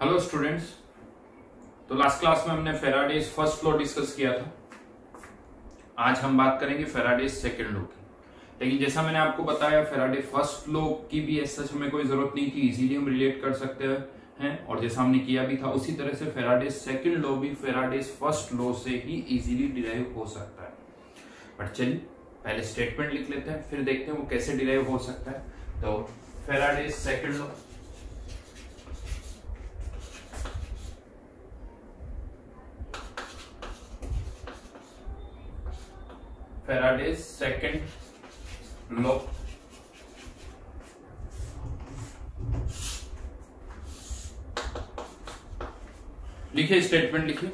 Hello students. तो last class में हमने फेराडेज फर्स्ट लॉ डिस्कस किया था। आज हम बात करेंगे फेराडेज सेकंड लॉ की। लेकिन जैसा मैंने आपको बताया, फेराडे फर्स्ट लॉ की भी ऐसा हमें कोई जरूरत नहीं थी, इजीली हम रिलेट कर सकते हैं और जैसा हमने किया भी था उसी तरह से फेराडेज सेकंड लॉ भी फेराडेज फर्स्ट लॉ से ही इजीली डिराइव हो सकता है। बट चलिए पहले स्टेटमेंट लिख लेते हैं, फिर देखते हैं वो कैसे डिराइव हो सकता है। तो Faraday's second law, Faraday's second law लिखिए, स्टेटमेंट लिखिए।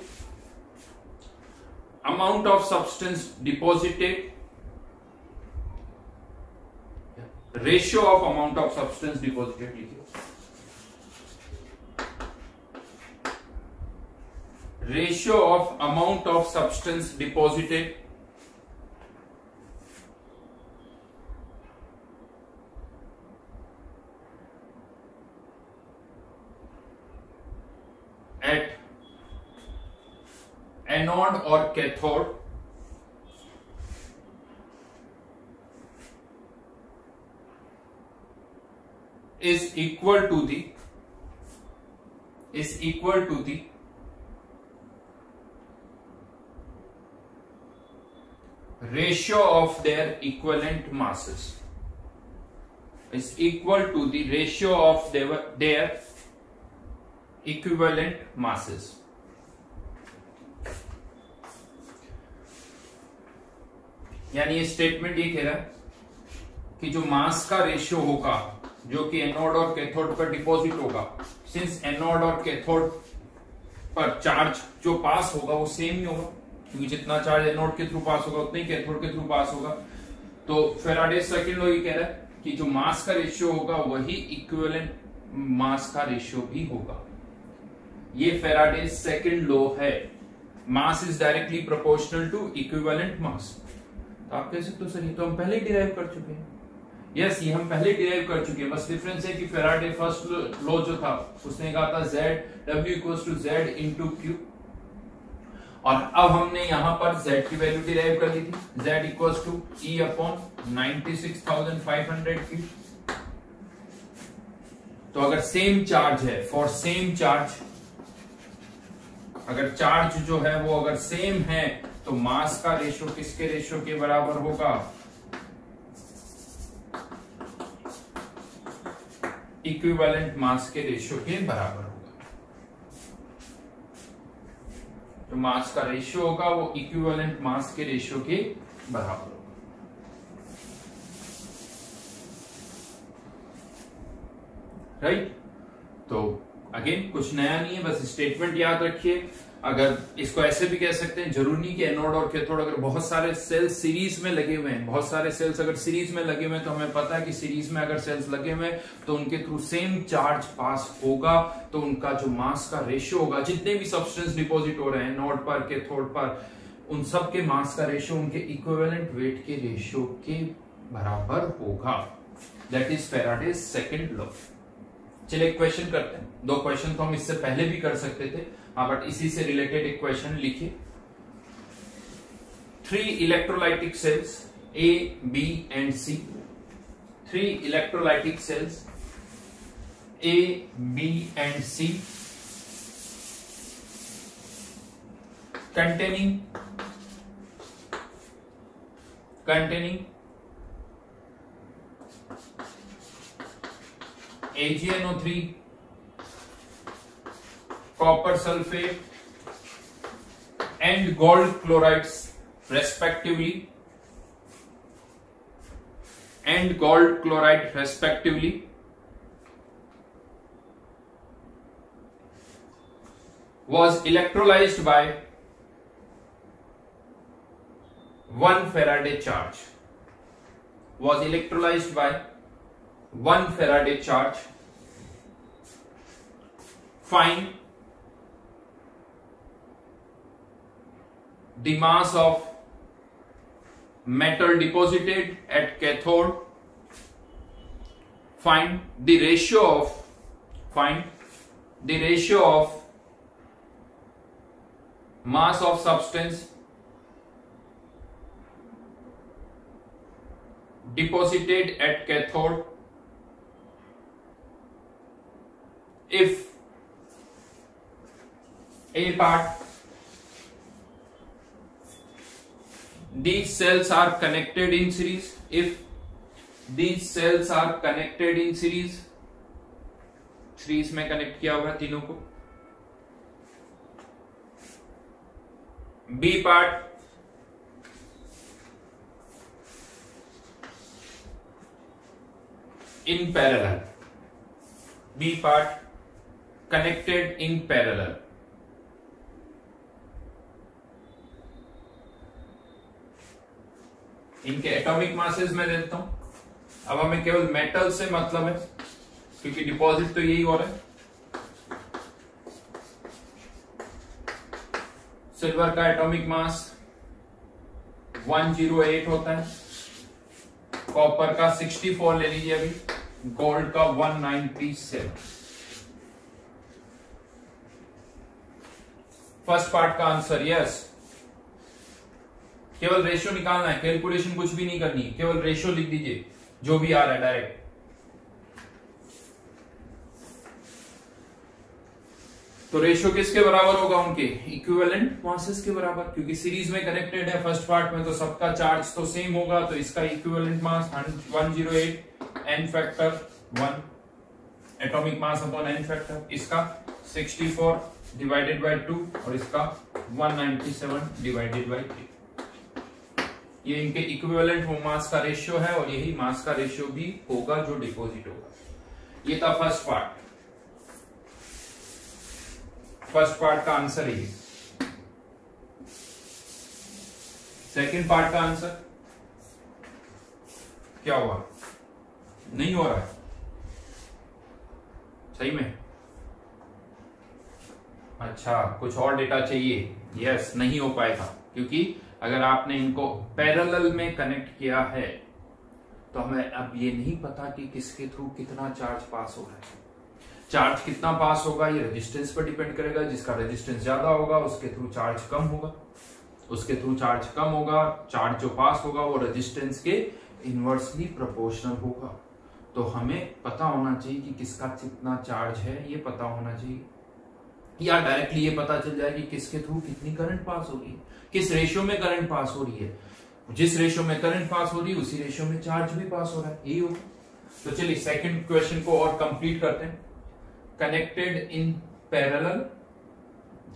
Amount of substance deposited, ratio of amount of substance deposited लिखिए, ratio of amount of substance deposited at anode or cathode is equal to the ratio of their equivalent masses, is equal to the ratio of their equivalent masses। यानी ये statement ये कह रहा है कि जो मास का रेशियो होगा जो कि एनोड और कैथोड पर डिपॉजिट होगा, सिंस एनोड और कैथोड पर चार्ज जो पास होगा वो सेम ही होगा, क्योंकि जितना चार्ज एनोड के थ्रू पास होगा उतना ही कैथोड के थ्रू पास होगा। तो फेराडे सेकंड लॉ ये कह रहा है कि जो मास का रेशियो होगा वही इक्विवेलेंट मास का रेशियो भी होगा। ये फेराडेज सेकंड लॉ है। Mass is directly proportional to equivalent mass. तो आप कह सकते हो सर ये तो हम पहले ही डिराइव कर चुके हैं। यस, ये हम पहले डिराइव कर चुके हैं, बस डिफरेंस है कि फेराडे फर्स्ट लॉ जो था उसने कहा था Z W equals to Z into Q, और अब हमने यहां पर Z की वैल्यू डिराइव कर ली थी, Z equals to E upon 96,500 Q। तो अगर सेम चार्ज है, फॉर सेम चार्ज, अगर चार्ज जो है वो अगर सेम है तो मास का रेशियो किसके रेशियो के बराबर होगा? इक्विवेलेंट मास के रेशियो के बराबर होगा। जो मास का रेशियो होगा वो इक्विवेलेंट मास के रेशियो के बराबर होगा। राइट? तो अगेन कुछ नया नहीं है, बस स्टेटमेंट याद रखिए। अगर इसको ऐसे भी कह सकते हैं, जरूरी नहीं कि एनोड और कैथोड, अगर बहुत सारे सेल्स सीरीज में लगे हुए हैं, बहुत सारे सेल्स अगर सीरीज में लगे हुए हैं तो हमें पता है कि सीरीज में अगर सेल्स लगे हुए हैं तो उनके थ्रू सेम चार्ज पास होगा, तो उनका जो मास का रेशियो होगा, जितने भी सब्सटेंस डिपॉजिट हो रहे हैं एनोड पर कैथोड पर, उन सब के मास का रेशियो उनके इक्विवेलेंट वेट के रेशियो के बराबर होगा। That is Faraday's second law. चलिए क्वेश्चन करते हैं। दो क्वेश्चन तो हम इससे पहले भी कर सकते थे, बट इसी से रिलेटेड एक क्वेश्चन लिखिए। 3 electrolytic cells A, B and C, 3 electrolytic cells A, B and C containing AgNO3, copper sulfate and gold chlorides respectively, was electrolyzed by 1 Faraday charge, Find the mass of metal deposited at cathode, find the ratio of the ratio of mass of substance deposited at cathode if A part, these cells are connected in series, if these cells are connected in series में connect किया हुआ है तीनों को. B part, in parallel. B part connected in parallel. इनके atomic masses में देता हूं. अब हमें केवल मेटल से मतलब है क्योंकि डिपॉजिट तो यही हो रहा है. सिल्वर का एटॉमिक मास 108 होता है, कॉपर का 64 ले लीजिए अभी, गोल्ड का 197. फर्स्ट पार्ट का आंसर यस. केवल रेशियो निकालना है, कैलकुलेशन कुछ भी नहीं करनी है, केवल रेशियो लिख दीजिए जो भी आ रहा है डायरेक्ट. तो रेशियो किसके बराबर होगा? उनके इक्विवेलेंट मासेस के बराबर, क्योंकि सीरीज में कनेक्टेड है फर्स्ट पार्ट में, तो सबका चार्ज तो सेम होगा. तो इसका equivalent mass 108 n factor 1 atomic mass upon n factor, इसका 64 डिवाइडेड बाय 2 और इसका 197 डिवाइडेड बाय 3. ये इनके इक्विवेलेंट मास का रेशियो है और यही मास का रेशियो भी होगा जो डिपॉजिट होगा. ये था फर्स्ट पार्ट. फर्स्ट पार्ट का आंसर ये. सेकंड पार्ट का आंसर क्या हुआ? नहीं हो रहा है सही में. अच्छा, कुछ और डेटा चाहिए. यस, नहीं हो पाएगा क्योंकि अगर आपने इनको पैरेलल में कनेक्ट किया है तो हमें अब ये नहीं पता कि किसके थ्रू कितना चार्ज पास हो रहा है. चार्ज कितना पास होगा ये रेजिस्टेंस पर डिपेंड करेगा. जिसका रेजिस्टेंस ज्यादा होगा उसके थ्रू चार्ज कम होगा, उसके थ्रू चार्ज कम होगा. चार्ज जो पास होगा वो रेजिस्टेंस के इनवर्सली प्रोपोर्शनल होगा. तो हमें पता होना चाहिए कि किसका कितना चार्ज है, ये पता होना चाहिए. या डायरेक्टली ये पता चल जाए कि किसके थ्रू कितनी करंट पास हो रही है, किस रेशियो में करंट पास हो रही है. जिस रेशियो में करंट पास हो रही है उसी रेशियो में चार्ज भी पास हो रहा है, यही होगा. तो चलिए सेकंड क्वेश्चन को और कंप्लीट करते हैं. Connected in parallel,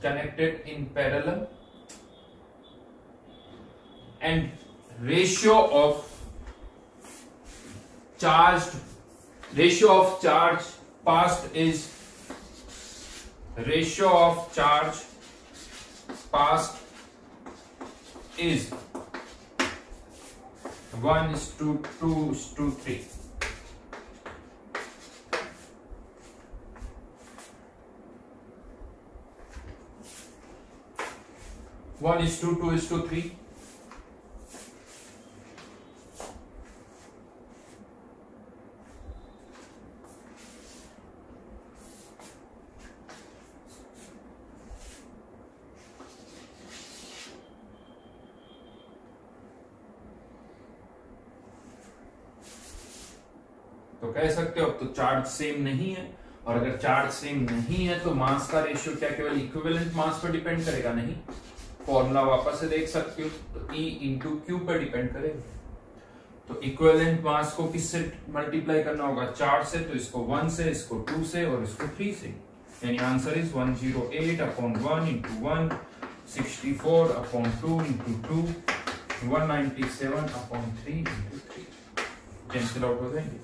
connected in parallel and ratio of charge passed is 1:2:3. One is to 2:3. तो कह सकते हो अब तो चार्ज सेम नहीं है, और अगर चार्ज सेम नहीं है तो मास का रेशियो क्या केवल इक्विवेलेंट मास पर डिपेंड करेगा? नहीं, फॉर्मूला वापस से देख सकते हो, तो E इंटू क्यू पर डिपेंड करेगा. तो इक्विवेलेंट मास को किससे मल्टीप्लाई करना होगा? 4 से, तो इसको 1 से, इसको 2 से और इसको 3 से. यानी answer is 108/1 into 1, 64/2 into 2, 197/3 into 3. Cancel out हो जाएंगे.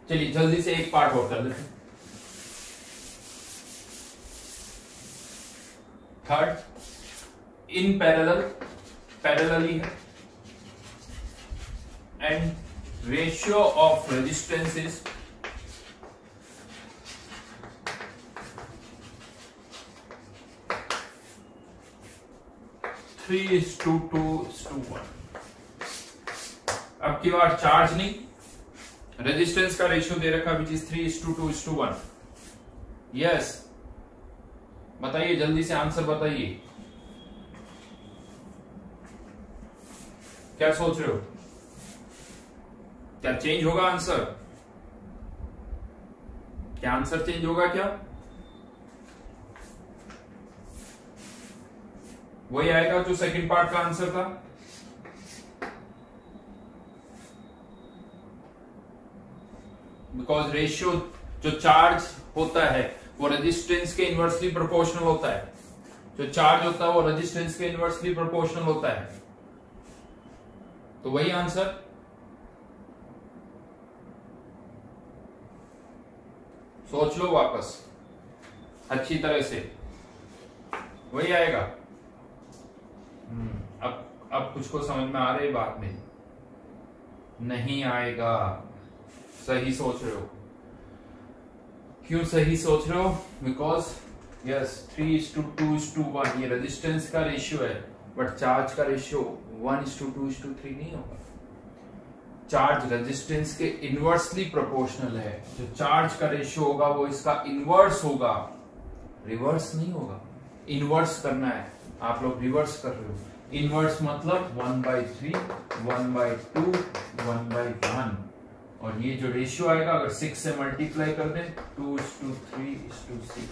चलिए जल्दी से एक पार्ट और कर लेते हैं. थर्ड, इन पैरेलली है and ratio of resistance is 3:2:1. अब की बार चार्ज नहीं, रेजिस्टेंस का रेशियो दे रखा विच इज 3:2:1। यस, बताइए जल्दी से आंसर बताइए, क्या सोच रहे हो? क्या चेंज होगा आंसर? क्या आंसर चेंज होगा? क्या वही आएगा जो सेकंड पार्ट का आंसर था? बिकॉज रेशियो जो चार्ज होता है वो रेजिस्टेंस के इनवर्सली प्रोपोर्शनल होता है। जो चार्ज होता है वो रेजिस्टेंस के इनवर्सली प्रोपोर्शनल होता है, तो वही आंसर। सोच लो वापस अच्छी तरह से, वही आएगा। अब कुछ को समझ में आ रही बात में? नहीं आएगा। सही सोच रहे हो। क्यों सही सोच रहे हो? बिकॉज यस 3:2:1 ये रेजिस्टेंस का रेशियो है, बट चार्ज का रेशियो 1:2:3 नहीं होगा। चार्ज रेजिस्टेंस के इनवर्सली प्रोपोर्शनल है। जो चार्ज का रेशियो होगा वो इसका इनवर्स होगा, रिवर्स नहीं होगा। इनवर्स करना है, आप लोग रिवर्स कर रहे हो। इनवर्स मतलब 1/3, 1/2, 1/1। और ये जो रेशियो आएगा अगर 6 से मल्टीप्लाई कर दें 2:3:6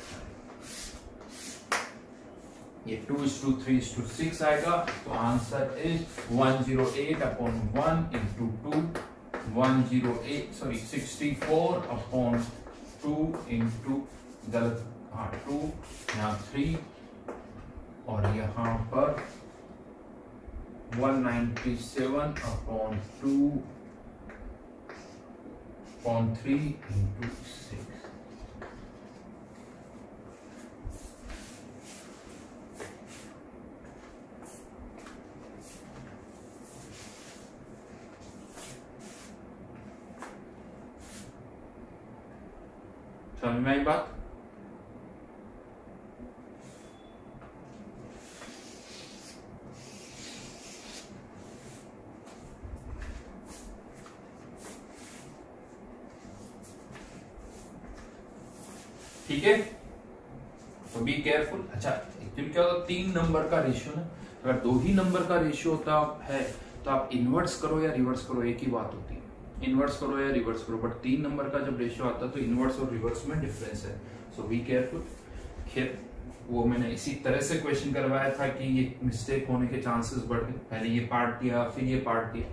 ये 2:3:6 आएगा। तो आंसर इज 108/1 into 2, 64/2 into गलत 2, यहाँ 3 और यहाँ पर 197/2.3 into 6। समझ में आई बात? ठीक है, तो बी केयरफुल। अच्छा, एक्चुअली क्या होता है, 3 नंबर का रेशियो ना, अगर 2 ही नंबर का रेशियो होता है तो आप इनवर्स करो या रिवर्स करो, एक ही बात होती है। इनवर्स करो या रिवर्स करो, बट 3 नंबर का जब रेशियो आता है तो इनवर्स और रिवर्स में डिफरेंस है। सो बी केयरफुल। खैर वो मैंने इसी तरह से क्वेश्चन करवाया था कि ये मिस्टेक होने के चांसेस बढ़ गए। पहले ये पार्ट दिया फिर ये पार्ट दिया।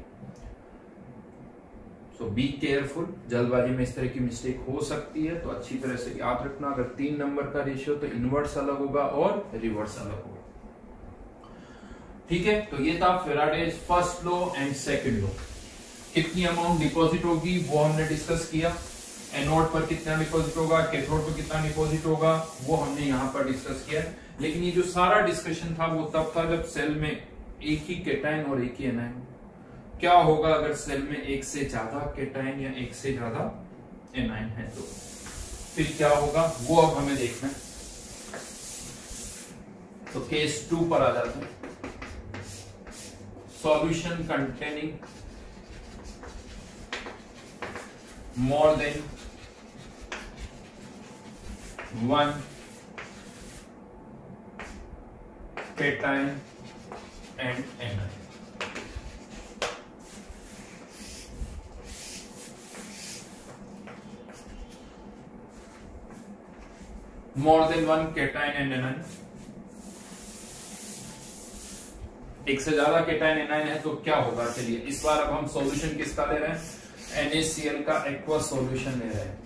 सो बी केयरफुल, जल्दबाजी में इस तरह की मिस्टेक हो सकती है, तो अच्छी तरह से याद रखना। अगर 3 नंबर का रेशियो तो इनवर्स अलग होगा और रिवर्स अलग होगा। ठीक है, तो ये था Faraday's first law and second law. कितनी अमाउंट डिपॉजिट होगी वो हमने डिस्कस किया। एनोड पर कितना डिपॉजिट होगा, कैथोड पर कितना डिपॉजिट होगा, वो हमने यहाँ पर डिस्कस किया। लेकिन ये जो सारा डिस्कशन था वो तब था जब सेल में एक ही केटायन और एक ही एनायन। क्या होगा अगर सेल में एक से ज्यादा केटायन या एक से ज्यादा एनायन है, तो फिर क्या होगा वो अब हमें देखना है। तो केस 2 पर आ जाते हैं। Solution containing more than 1 cation and anion. More than 1 cation and anion, एक से ज्यादा केटायन एनायन है तो क्या होगा? चलिए इस बार अब हम सॉल्यूशन किसका ले रहे हैं? NaCl का एक्वस सॉल्यूशन ले रहे हैं।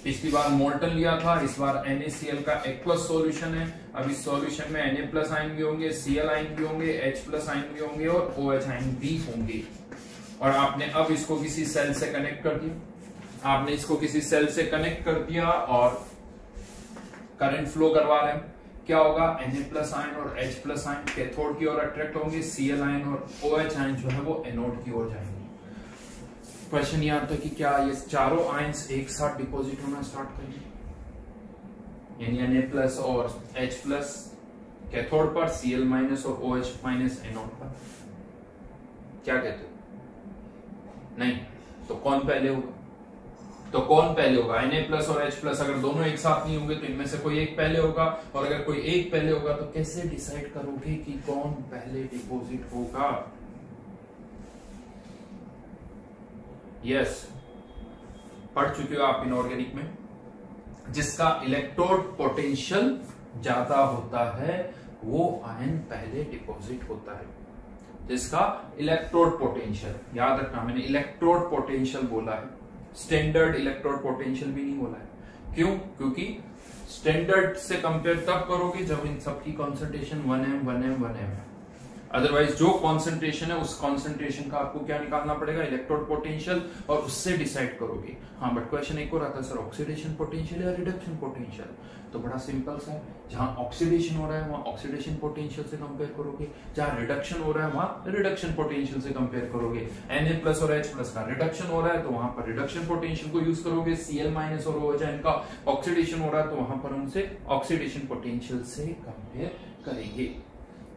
पिछली बार मोल्टन लिया था, इस बार NaCl का एक्वस सॉल्यूशन है। अब इस सॉल्यूशन में Na+ आयन भी होंगे, Cl आयन भी होंगे, H+ आयन भी होंगे और OH आयन भी होंगे। और आपने अब इसको किसी सेल से कनेक्ट कर दिया, और करंट फ्लो करवा रहे हैं। क्या होगा? Na+ आयन और H+ आयन कैथोड की ओर अट्रैक्ट होंगे, Cl आयन और OH आयन जो है वो एनोड की ओर जाएंगे। क्वेश्चन ये आता है कि क्या ये चारों आयंस एक साथ डिपॉजिट होना स्टार्ट करेंगे, यानी Na+ और H+ कैथोड पर, Cl- और OH- एनोड पर। क्या कहते हो? नहीं, तो कौन पहले होगा? तो कौन पहले होगा, Na+ और H+, अगर दोनों एक साथ नहीं होंगे तो इनमें से कोई एक पहले होगा, और अगर कोई एक पहले होगा तो कैसे डिसाइड करोगे कि कौन पहले डिपॉजिट होगा? यस, पढ़ चुके हो आप इनऑर्गेनिक में, जिसका इलेक्ट्रोड पोटेंशियल ज्यादा होता है वो आयन पहले डिपॉजिट होता है। जिसका इलेक्ट्रोड पोटेंशियल, याद रखना मैंने इलेक्ट्रोड पोटेंशियल बोला है, स्टैंडर्ड इलेक्ट्रोड पोटेंशियल भी नहीं बोला है। क्यों? क्योंकि स्टैंडर्ड से कंपेयर तब करोगे जब इन सबकी कॉन्सेंट्रेशन 1m 1m 1m है। अदरवाइज जो कॉन्सेंट्रेशन है उस कॉन्सेंट्रेशन का आपको क्या निकालना पड़ेगा, इलेक्ट्रोड पोटेंशियल, और उससे डिसाइड करोगे। हाँ, बट क्वेश्चन एक और आता है, सर ऑक्सीडेशन पोटेंशियल या रिडक्शन पोटेंशियल? तो बड़ा सिंपल सा है, जहां ऑक्सीडेशन हो रहा है वहां ऑक्सीडेशन पोटेंशियल से कंपेयर करोगे, जहां रिडक्शन हो रहा है वहां रिडक्शन पोटेंशियल से कंपेयर करोगे। Na+ और H+ का रिडक्शन हो रहा है तो वहां पर रिडक्शन पोटेंशियल को यूज करोगे, Cl- और OH इनका ऑक्सीडेशन हो रहा है तो वहां पर उनसे ऑक्सीडेशन पोटेंशियल से कंपेयर करेंगे।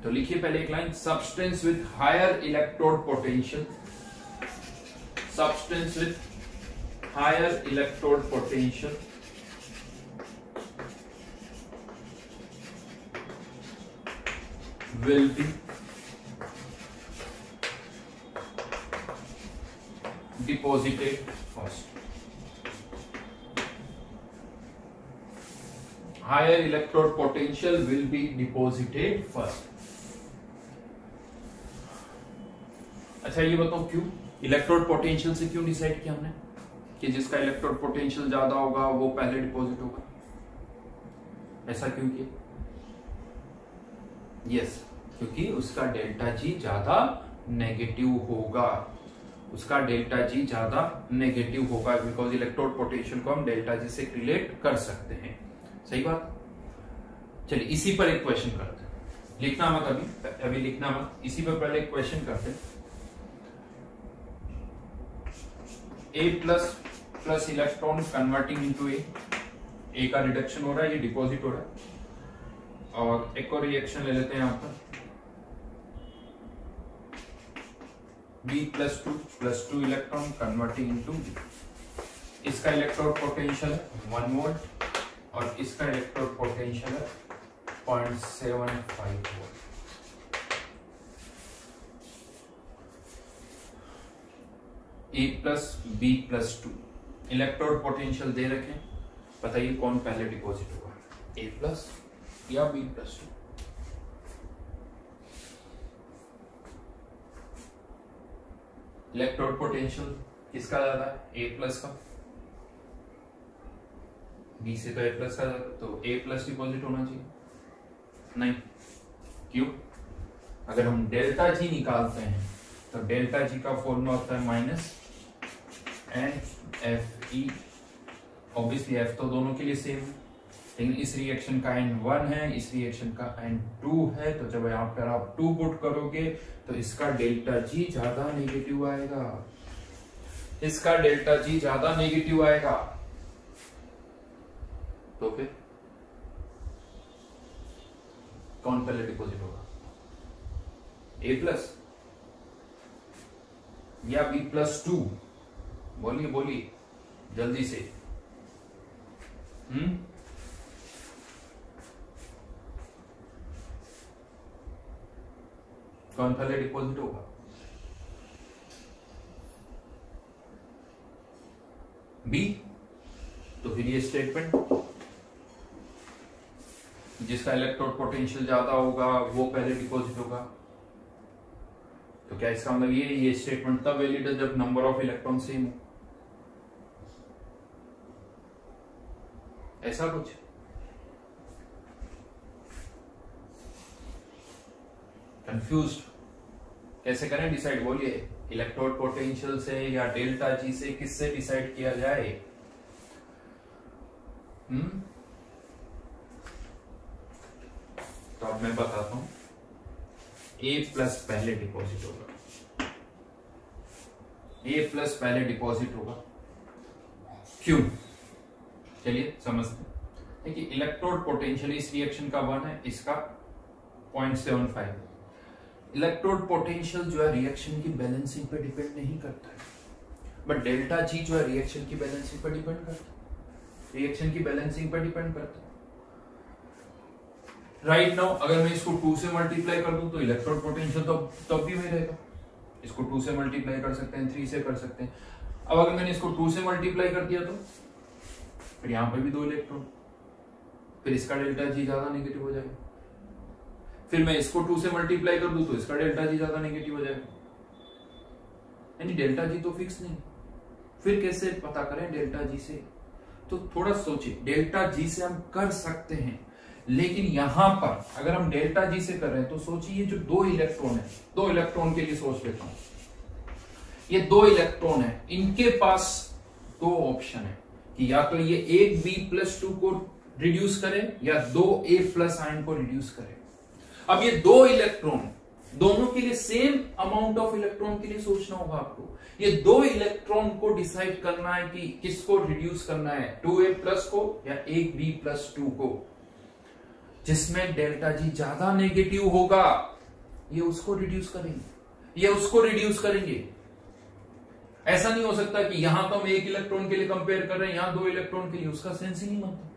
तो लिखिए पहले एक line, substance with higher electrode potential, substance with higher electrode potential will be deposited first. Higher electrode potential will be deposited first. अच्छा, ये बताओ क्यों इलेक्ट्रोड पोटेंशियल से क्यों डिसाइड किया हमने कि जिसका इलेक्ट्रोड पोटेंशियल ज्यादा होगा वो पहले डिपॉजिट होगा? ऐसा क्यों किया? यस, क्योंकि उसका डेल्टा जी ज्यादा नेगेटिव होगा, उसका डेल्टा जी ज्यादा नेगेटिव होगा, बिकॉज इलेक्ट्रोड पोटेंशियल को हम डेल्टा जी से रिलेट कर सकते हैं। सही बात। चलिए इसी पर एक क्वेश्चन करते हैं, लिखना मत अभी लिखना मत, इसी पर पहले एक क्वेश्चन करते हैं। A+ इलेक्ट्रॉन कन्वर्टिंग इनटू ए का रिडक्शन हो रहा है, ये डिपॉजिट हो रहा है, और एक और रिएक्शन ले लेते हैं यहां पर, B+2 electron converting into B। इसका इलेक्ट्रोड पोटेंशियल है 1 वोल्ट और इसका इलेक्ट्रोड पोटेंशियल है 0.75 volt. A+ B+2 electrode potential दे रखे, बताइए कौन पहले डिपॉजिट होगा, A+ या B+2? इलेक्ट्रोड पोटेंशियल किसका ज्यादा है? A+ का। B से तो A+ का ज्यादा, तो A+ डिपॉजिट होना चाहिए। नहीं, क्यों? अगर हम डेल्टा जी निकालते हैं तो डेल्टा जी का फॉर्मूला होता है -NFE। ऑब्वियसली F तो दोनों के लिए सेम है, लेकिन इस रिएक्शन का N1 है, इस रिएक्शन का N2 है, तो जब यहाँ पर आप 2 पुट करोगे तो इसका डेल्टा जी ज्यादा नेगेटिव आएगा, इसका डेल्टा जी ज्यादा नेगेटिव आएगा। तो फिर कौन पहले डिपॉजिट होगा, A+ या B+2? बोलिए बोलिए जल्दी से। कौन पहले डिपॉजिट होगा? B। तो फिर ये स्टेटमेंट, जिसका इलेक्ट्रोड पोटेंशियल ज्यादा होगा वो पहले डिपॉजिट होगा, तो क्या इसका मतलब ये स्टेटमेंट तब वैलिड है जब नंबर ऑफ इलेक्ट्रॉन सेम हो, ऐसा कुछ? कंफ्यूज्ड? कैसे करें डिसाइड, बोलिए। इलेक्ट्रोड पोटेंशियल से या डेल्टा जी से, किससे डिसाइड किया जाए? तो अब मैं बताता हूं, A+ पहले डिपॉजिट होगा, A+ पहले डिपॉजिट होगा। क्यों? चलिए समझते हैं। देखिए इलेक्ट्रोड पोटेंशियल इस रिएक्शन का 1 है, इसका 0.75। इलेक्ट्रोड पोटेंशियल जो है रिएक्शन की बैलेंसिंग पे डिपेंड नहीं करता है, बट डेल्टा जी जो है रिएक्शन की बैलेंसिंग पर डिपेंड करता है, रिएक्शन की बैलेंसिंग पर डिपेंड करता है। राइट नाउ अगर मैं इसको 2 से मल्टीप्लाई कर दूं तो इलेक्ट्रोड पोटेंशियल तो तब भी वही रहेगा। इसको 2 से मल्टीप्लाई कर सकते हैं, 3 से कर सकते हैं। अब अगर मैंने इसको 2 से मल्टीप्लाई कर दिया तो फिर यहां पर भी 2 इलेक्ट्रॉन, फिर इसका डेल्टा जी ज्यादा नेगेटिव हो जाएगा। फिर मैं इसको 2 से मल्टीप्लाई कर दूं तो इसका डेल्टा जी ज्यादा नेगेटिव हो जाएगा। यानी डेल्टा जी तो फिक्स नहीं, फिर कैसे पता करें डेल्टा जी से? तो थोड़ा सोचिए, डेल्टा जी से हम कर सकते हैं, लेकिन यहां पर अगर हम डेल्टा जी से कर रहे हैं तो सोचिए जो 2 इलेक्ट्रॉन है, 2 इलेक्ट्रॉन के लिए सोच लेता हूं, ये 2 इलेक्ट्रॉन है, इनके पास 2 ऑप्शन है कि या तो ये 1b+2 को रिड्यूस करे या 2a+ आयन को रिड्यूस करे। अब ये 2 इलेक्ट्रॉन, दोनों के लिए सेम अमाउंट ऑफ इलेक्ट्रॉन के लिए सोचना होगा आपको। ये 2 इलेक्ट्रॉन को डिसाइड करना है कि किसको रिड्यूस करना है, 2a+ को या 1b+2 को। जिसमें डेल्टा जी ज्यादा नेगेटिव होगा ये उसको रिड्यूस करेंगे, ये उसको रिड्यूस करेंगे। ऐसा नहीं हो सकता कि यहां तो हम 1 इलेक्ट्रॉन के लिए कंपेयर कर रहे हैं, यहां 2 इलेक्ट्रॉन के लिए, उसका सेंस ही नहीं बनता।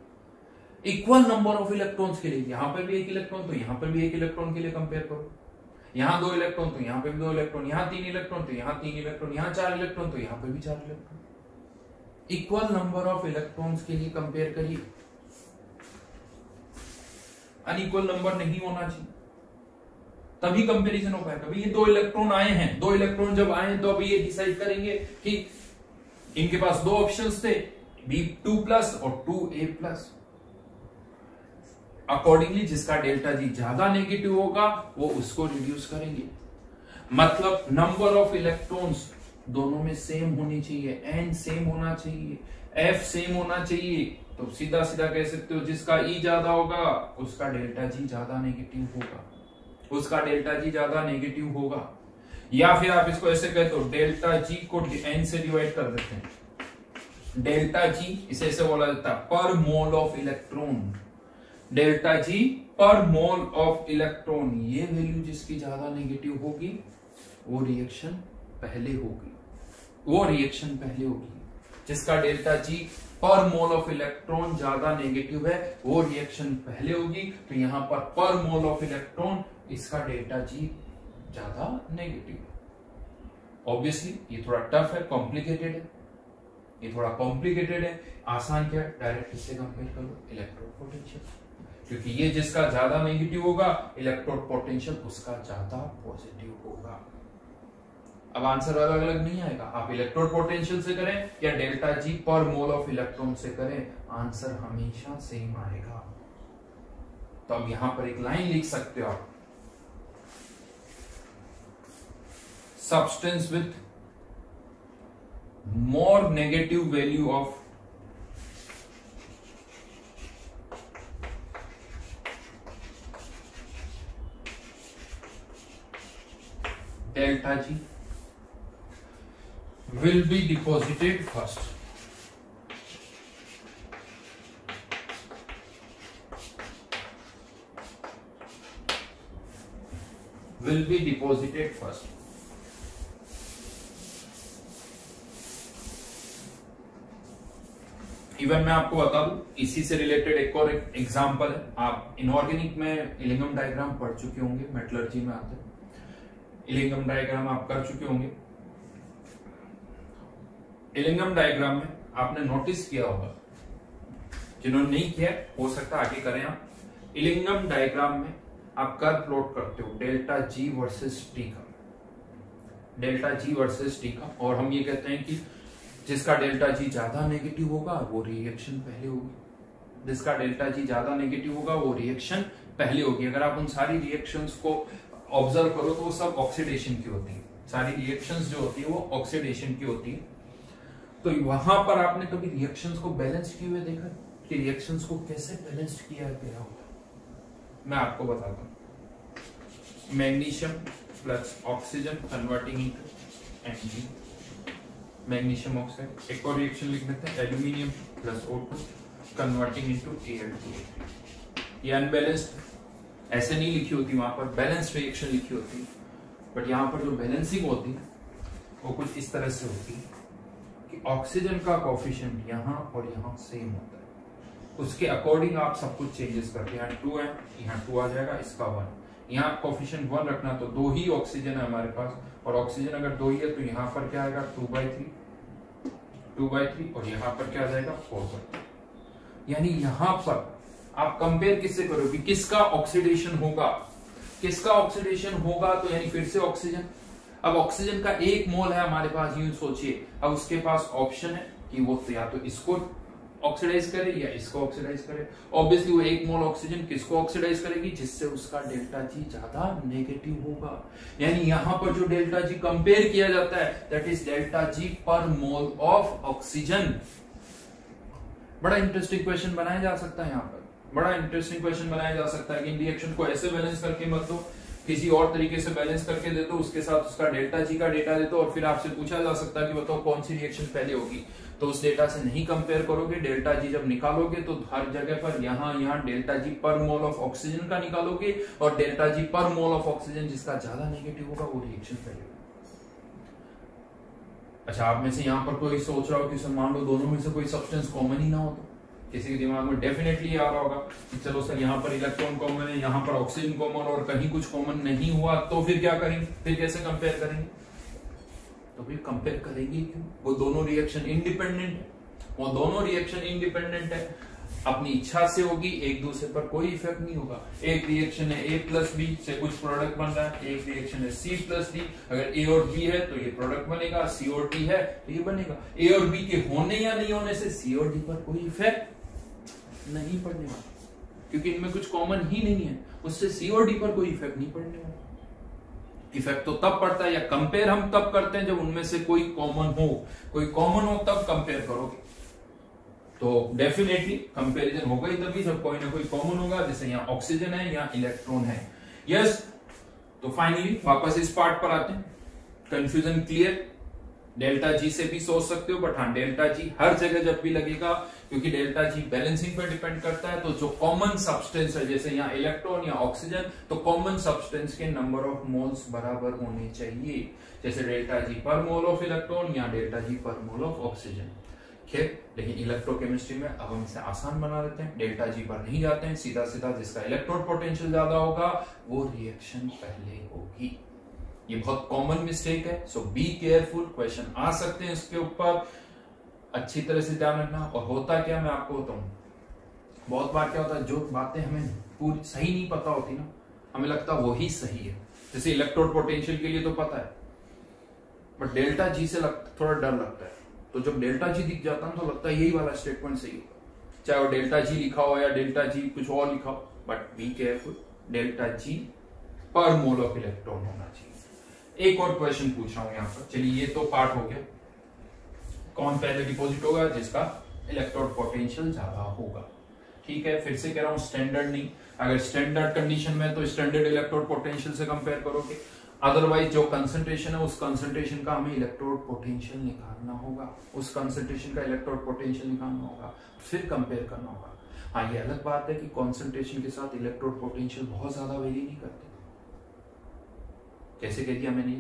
इक्वल नंबर ऑफ इलेक्ट्रॉन्स के लिए यहां पर भी 1 इलेक्ट्रॉन तो यहां पर भी 1 इलेक्ट्रॉन के लिए कंपेयर करो, यहां 2 इलेक्ट्रॉन तो यहां पर भी 2 इलेक्ट्रॉन, यहां 3 इलेक्ट्रॉन तो यहां 3 इलेक्ट्रॉन, यहां 4 इलेक्ट्रॉन तो यहां पर भी 4 electron. Equal number of electrons के लिए कंपेयर करिए, अनइक्वल नंबर नहीं होना चाहिए, तभी कंपैरिजन हो पाएगा। भाई ये 2 इलेक्ट्रॉन आए हैं, 2 इलेक्ट्रॉन जब आए तो अभी ये डिसाइड करेंगे कि इनके पास 2 ऑप्शंस थे, B2+ और 2a+। अकॉर्डिंगली जिसका डेल्टा जी ज्यादा नेगेटिव होगा वो उसको रिड्यूस करेंगे। मतलब नंबर ऑफ इलेक्ट्रॉन्स दोनों में सेम होनी चाहिए, n सेम होना चाहिए, f सेम होना चाहिए। तो सीधा सीधा कह सकते हो जिसका E ज्यादा होगा उसका डेल्टा जी ज्यादा नेगेटिव होगा, उसका डेल्टा जी ज्यादा नेगेटिव होगा। या फिर आप इसको ऐसे कहते हो, डेल्टा जी को n से डिवाइड कर देते हैं। डेल्टा जी इसे ऐसे बोला जाता है पर mole of electron, delta G पर मोल ऑफ इलेक्ट्रॉन। ये वैल्यू जिसकी ज्यादा नेगेटिव होगी वो रिएक्शन पहले होगी, वो रिएक्शन पहले होगी। जिसका डेल्टा जी पर मोल ऑफ इलेक्ट्रॉन ज्यादा नेगेटिव है वो रिएक्शन पहले होगी। तो यहां पर मोल ऑफ इलेक्ट्रॉन इसका डेल्टा जी ज्यादा नेगेटिव है। ऑब्वियसली ये थोड़ा टफ है, कॉम्प्लिकेटेड है, ये थोड़ा कॉम्प्लिकेटेड है। आसान क्या है, डायरेक्ट इससे कंपेयर करो इलेक्ट्रोड पोटेंशियल, क्योंकि ये जिसका ज्यादा नेगेटिव होगा इलेक्ट्रोड पोटेंशियल उसका ज्यादा पॉजिटिव होगा। अब आंसर अलग अलग नहीं आएगा, आप इलेक्ट्रोड पोटेंशियल से करें या डेल्टा जी पर मोल ऑफ इलेक्ट्रॉन से करें, आंसर हमेशा सेम आएगा। तो अब यहां पर एक लाइन लिख सकते हो आप, substance with more negative value of delta G will be deposited first. Will be deposited first. Even मैं आपको बता दूं, इसी से रिलेटेड एक और एग्जांपल है। आप इनऑर्गेनिक में इलिंगम डायग्राम पढ़ चुके होंगे, मेटलर्जी में आते हैं इलिंगम डायग्राम आप कर चुके होंगे। इलिंगम डायग्राम में आपने नोटिस किया होगा, जिन्होंने नहीं किया हो सकता आगे करें आप। इलिंगम डायग्राम में आप कर्व प्लॉट करते हो डेल्टा जी वर्सेस टी का, डेल्टा जी वर्सेस टी का, और हम ये कहते हैं कि जिसका डेल्टा जी ज्यादा नेगेटिव होगा वो रिएक्शन पहले होगी, जिसका डेल्टा जी ज्यादा नेगेटिव होगा वो रिएक्शन पहले होगी। अगर आप उन सारी रिएक्शंस को ऑब्जर्व करो तो वो सब ऑक्सीडेशन की होती है, सारी रिएक्शंस जो होती है वो ऑक्सीडेशन की होती है। तो वहां पर आपने कभी रिएक्शंस को बैलेंस किए हुए देखा कि रिएक्शंस को कैसे बैलेंस किया गया होगा? मैं आपको बताता हूं। Magnesium plus oxygen converting into Mg, magnesium oxide. एक और रिएक्शन लिख देते हैं, aluminium plus O2 converting into Al2O3। ये अनबैलेंस्ड ऐसे नहीं लिखी होती, वहां पर बैलेंस्ड रिएक्शन लिखी होती है, बट यहां पर जो बैलेंसिंग होती है वो कुछ इस तरह से होती है। कि ऑक्सीजन का कोफिशिएंट यहाँ और यहाँ सेम होता है, उसके अकॉर्डिंग आप सब कुछ चेंजेस करते हैं। यहाँ 2 है, यहाँ 2 आ जाएगा, इसका 1, यहाँ कोफिशिएंट 1 रखना, तो 2 ही ऑक्सीजन है हमारे पास, और ऑक्सीजन अगर 2 ही है तो यहाँ पर क्या आएगा 2/3 और यहाँ पर क्या आ जाएगा 4/3। यानी यहाँ पर आप कंपेयर किससे करोगे, किसका ऑक्सीडेशन होगा, किसका ऑक्सीडेशन होगा, तो यानी फिर से ऑक्सीजन। अब ऑक्सीजन का 1 मोल है हमारे पास, यूं सोचिए, अब उसके पास ऑप्शन है कि वो तो या तो इसको ऑक्सीडाइज करे या इसको ऑक्सीडाइज करे। ऑब्वियसली वो 1 मोल ऑक्सीजन किसको ऑक्सीडाइज करेगी, जिससे उसका डेल्टा जी ज्यादा नेगेटिव होगा। यानी यहां पर जो डेल्टा जी कंपेयर किया जाता है दैट इज डेल्टा जी पर मोल ऑफ ऑक्सीजन। बड़ा इंटरेस्टिंग क्वेश्चन बनाया जा सकता है, यहाँ पर बड़ा इंटरेस्टिंग क्वेश्चन बनाया जा सकता है कि इन रिएक्शन को ऐसे बैलेंस करके मत दो, किसी और तरीके से बैलेंस करके दे दो, उसके साथ उसका डेल्टा जी का डेटा दे दो, और फिर आपसे पूछा जा सकता है कि बताओ कौन सी रिएक्शन पहले होगी। तो उस डेटा से नहीं कंपेयर करोगे, डेल्टा जी जब निकालोगे तो हर जगह पर यहाँ डेल्टा जी पर मोल ऑफ ऑक्सीजन का निकालोगे, और डेल्टा जी पर मोल ऑफ ऑक्सीजन जिसका ज्यादा नेगेटिव होगा वो रिएक्शन पहले होगा। अच्छा, आप में से यहाँ पर कोई सोच रहा हो कि मान लो दोनों में से कोई सब्सटेंस कॉमन ही ना हो, तो किसी के दिमाग में डेफिनेटली आ रहा होगा कि चलो सर यहाँ पर इलेक्ट्रॉन कॉमन है, यहाँ पर ऑक्सीजन कॉमन, और कहीं कुछ कॉमन नहीं हुआ, तो फिर क्या करेंगे, फिर कैसे कंपेयर करेंगे। तो फिर कंपेयर करेंगे क्यों, वो दोनों रिएक्शन इंडिपेंडेंट है, वो दोनों रिएक्शन इंडिपेंडेंट है, अपनी इच्छा से होगी, एक दूसरे पर कोई इफेक्ट नहीं होगा। एक रिएक्शन है A+B से कुछ प्रोडक्ट बन रहा है, एक रिएक्शन है C+D, अगर A और B है तो ये प्रोडक्ट बनेगा, C और D है तो ये बनेगा। A और B के होने या नहीं होने से C और D पर कोई इफेक्ट नहीं पड़ने वाला, क्योंकि इनमें कुछ कॉमन ही नहीं है, उससे C और D पर कोई इफेक्ट नहीं पड़ने वाला। इफेक्ट तो तब पड़ता है, या कंपेयर हम तब करते हैं जब उनमें से कोई कॉमन हो, कोई कॉमन हो तब कंपेयर करोगे। तो डेफिनेटली कंपैरिजन होगा ही तभी जब कोई ना कोई कॉमन होगा, जैसे यहाँ ऑक्सीजन है, यहाँ इलेक्ट्रॉन है। यस, तो फाइनली वापस इस पार्ट पर आते हैं। कंफ्यूजन क्लियर, डेल्टा जी से भी सोच सकते हो, बट हाँ डेल्टा जी हर जगह जब भी लगेगा, क्योंकि डेल्टा जी बैलेंसिंग पर डिपेंड करता है। तो जो कॉमन सब्सटेंस है, जैसे यहाँ इलेक्ट्रॉन या ऑक्सीजन, तो कॉमन सब्सटेंस के नंबर ऑफ मोल्स बराबर होने चाहिए, जैसे डेल्टा जी पर मोल ऑफ इलेक्ट्रॉन या डेल्टा जी पर मोल ऑफ ऑक्सीजन। खैर, लेकिन इलेक्ट्रोकेमिस्ट्री में अब हम इसे आसान बना देते हैं, डेल्टा जी पर नहीं जाते हैं, सीधा सीधा जिसका इलेक्ट्रोड पोटेंशियल ज्यादा होगा वो रिएक्शन पहले होगी। ये बहुत कॉमन मिस्टेक है, सो बी केयरफुल, क्वेश्चन आ सकते हैं इसके ऊपर, अच्छी तरह से ध्यान रखना। और होता क्या, मैं आपको बताऊं, बहुत बार क्या होता है, जो बातें हमें पूरी सही नहीं पता होती ना, हमें लगता है वही सही है। जैसे इलेक्ट्रोड पोटेंशियल के लिए तो पता है, बट डेल्टा जी से थोड़ा डर लगता है। तो जब डेल्टा जी दिख जाता है तो लगता है यही वाला स्टेटमेंट सही होगा, चाहे वो डेल्टा जी लिखा हो या डेल्टा जी कुछ और लिखा हो, but be careful, delta G पर मोल ऑफ इलेक्ट्रॉन होना चाहिए। एक और क्वेश्चन पूछ रहा हूं यहां पर, चलिए ये तो पार्ट हो गया, कौन पहले डिपॉजिट होगा, जिसका इलेक्ट्रोड पोटेंशियल ज्यादा होगा। ठीक है, फिर से कह रहा हूं स्टैंडर्ड नहीं, अगर स्टैंडर्ड कंडीशन में तो स्टैंडर्ड इलेक्ट्रोड पोटेंशियल से कंपेयर करोगे, अदरवाइज जो कंसंट्रेशन है उस कंसंट्रेशन का हमें इलेक्ट्रोड पोटेंशियल निकालना होगा, उस कंसंट्रेशन का इलेक्ट्रोड पोटेंशियल निकालना होगा, फिर कंपेयर करना होगा। हाँ, ये अलग बात है कि कंसंट्रेशन के साथ इलेक्ट्रोड पोटेंशियल बहुत ज्यादा वेरी नहीं करते। कैसे कह दिया मैंने,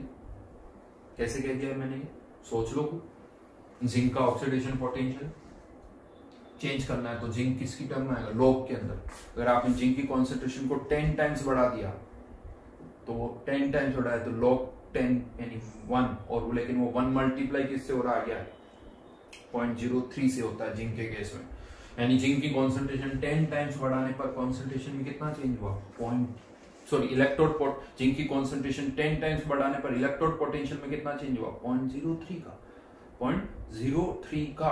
कैसे कह दिया मैंने, सोच लो। जिंक का ऑक्सीडेशन पोटेंशियल चेंज करना है तो जिंक किसकी टर्म में आएगा, लॉग के अंदर। अगर आपने जिंक की कॉन्सेंट्रेशन को 10 टाइम्स बढ़ा दिया तो 10 टाइम्स बढ़ा है तो log 10 यानी 1, और वो लेकिन वो 1 मल्टीप्लाई किससे हो रहा है, गया 0.03 से होता है जिंक के केस में। यानी जिंक की कॉन्सेंट्रेशन 10 टाइम्स बढ़ाने पर कॉन्सेंट्रेशन में कितना चेंज हुआ, इलेक्ट्रोड पोट, जिंक की कॉन्सेंट्रेशन 10 टाइम्स बढ़ाने पर इलेक्ट्रोड पोटेंशियल में कितना चेंज हुआ, 0.03 का।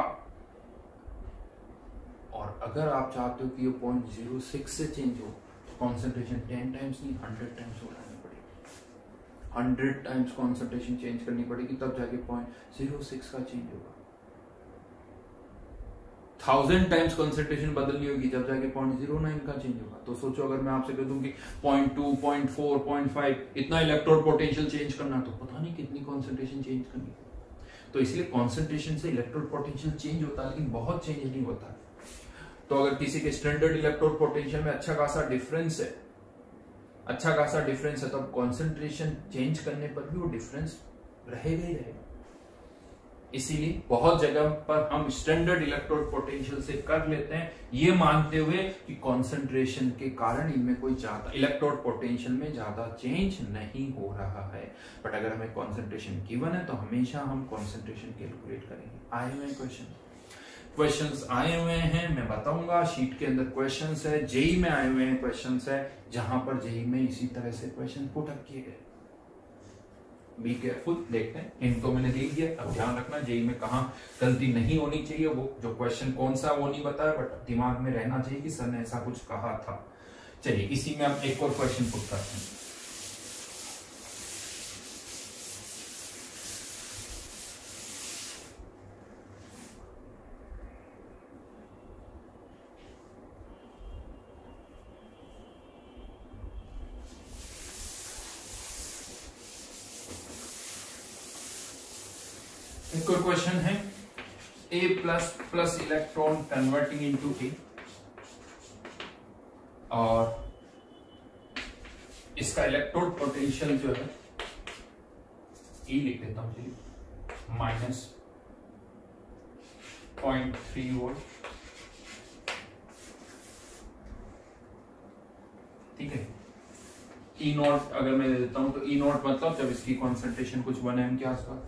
और अगर आप चाहते हो कि ये 0.06 से चेंज हो, कॉन्सेंट्रेशन 10 टाइम्स नहीं 100 टाइम्स बढ़ानी पड़ेगी, 100 टाइम्स कॉन्सेंट्रेशन चेंज करनी पड़ेगी, तब जाके 0.06 का चेंज होगा। 1000 टाइम्स कॉन्सेंट्रेशन बदलनी होगी, जब जाके 0.09 का चेंज होगा। तो सोचो अगर मैं आपसे कह दूं कि 0.2, 0.4, 0.5 इतना इलेक्ट्रोड पोटेंशियल चेंज करना, तो पता नहीं कितनी कॉन्सेंट्रेशन चेंज करनी। तो इसलिए कॉन्सेंट्रेशन से इलेक्ट्रोड पोटेंशियल चेंज होता है, लेकिन बहुत चेंज नहीं होता। तो अगर किसी के स्टैंडर्ड इलेक्ट्रोड पोटेंशियल में अच्छा खासा डिफरेंस है, तब कॉन्सेंट्रेशन चेंज करने पर भी वो डिफरेंस रहेगा ही रहेगा। इसीलिए बहुत जगह पर हम स्टैंडर्ड इलेक्ट्रोड पोटेंशियल से कर लेते हैं, ये मानते हुए कि कॉन्सेंट्रेशन के कारण इनमें कोई ज्यादा इलेक्ट्रोड पोटेंशियल में ज्यादा चेंज नहीं हो रहा है। बट अगर हमें कॉन्सेंट्रेशन गिवन है तो हमेशा हम कॉन्सेंट्रेशन कैलकुलेट करेंगे। आए हुए क्वेश्चंस आए हुए हैं, मैं बताऊंगा। शीट के अंदर क्वेश्चंस है, जेई में आए हुए हैं क्वेश्चंस है, जहां पर जेई में इसी तरह से क्वेश्चन पुट अप किए गए। बी केयरफुल, देखते हैं। इनको मैंने देख दिया, अब ध्यान रखना जेई में कहां गलती नहीं होनी चाहिए। वो जो क्वेश्चन कौन सा वो नहीं बताया, बट दिमाग में रहना चाहिए कि सर ने ऐसा कुछ कहा था। चलिए इसी में हम एक और क्वेश्चन पुट करते हैं। एक और क्वेश्चन है, A plus electron converting into A, और इसका इलेक्ट्रोड पोटेंशियल जो है E लिख देता हूं चलिए, -0.3 वोल्ट। ठीक है, E नॉट अगर मैं दे देता हूं तो E नॉट मतलब जब इसकी कॉन्सेंट्रेशन कुछ 1 m के आसपास,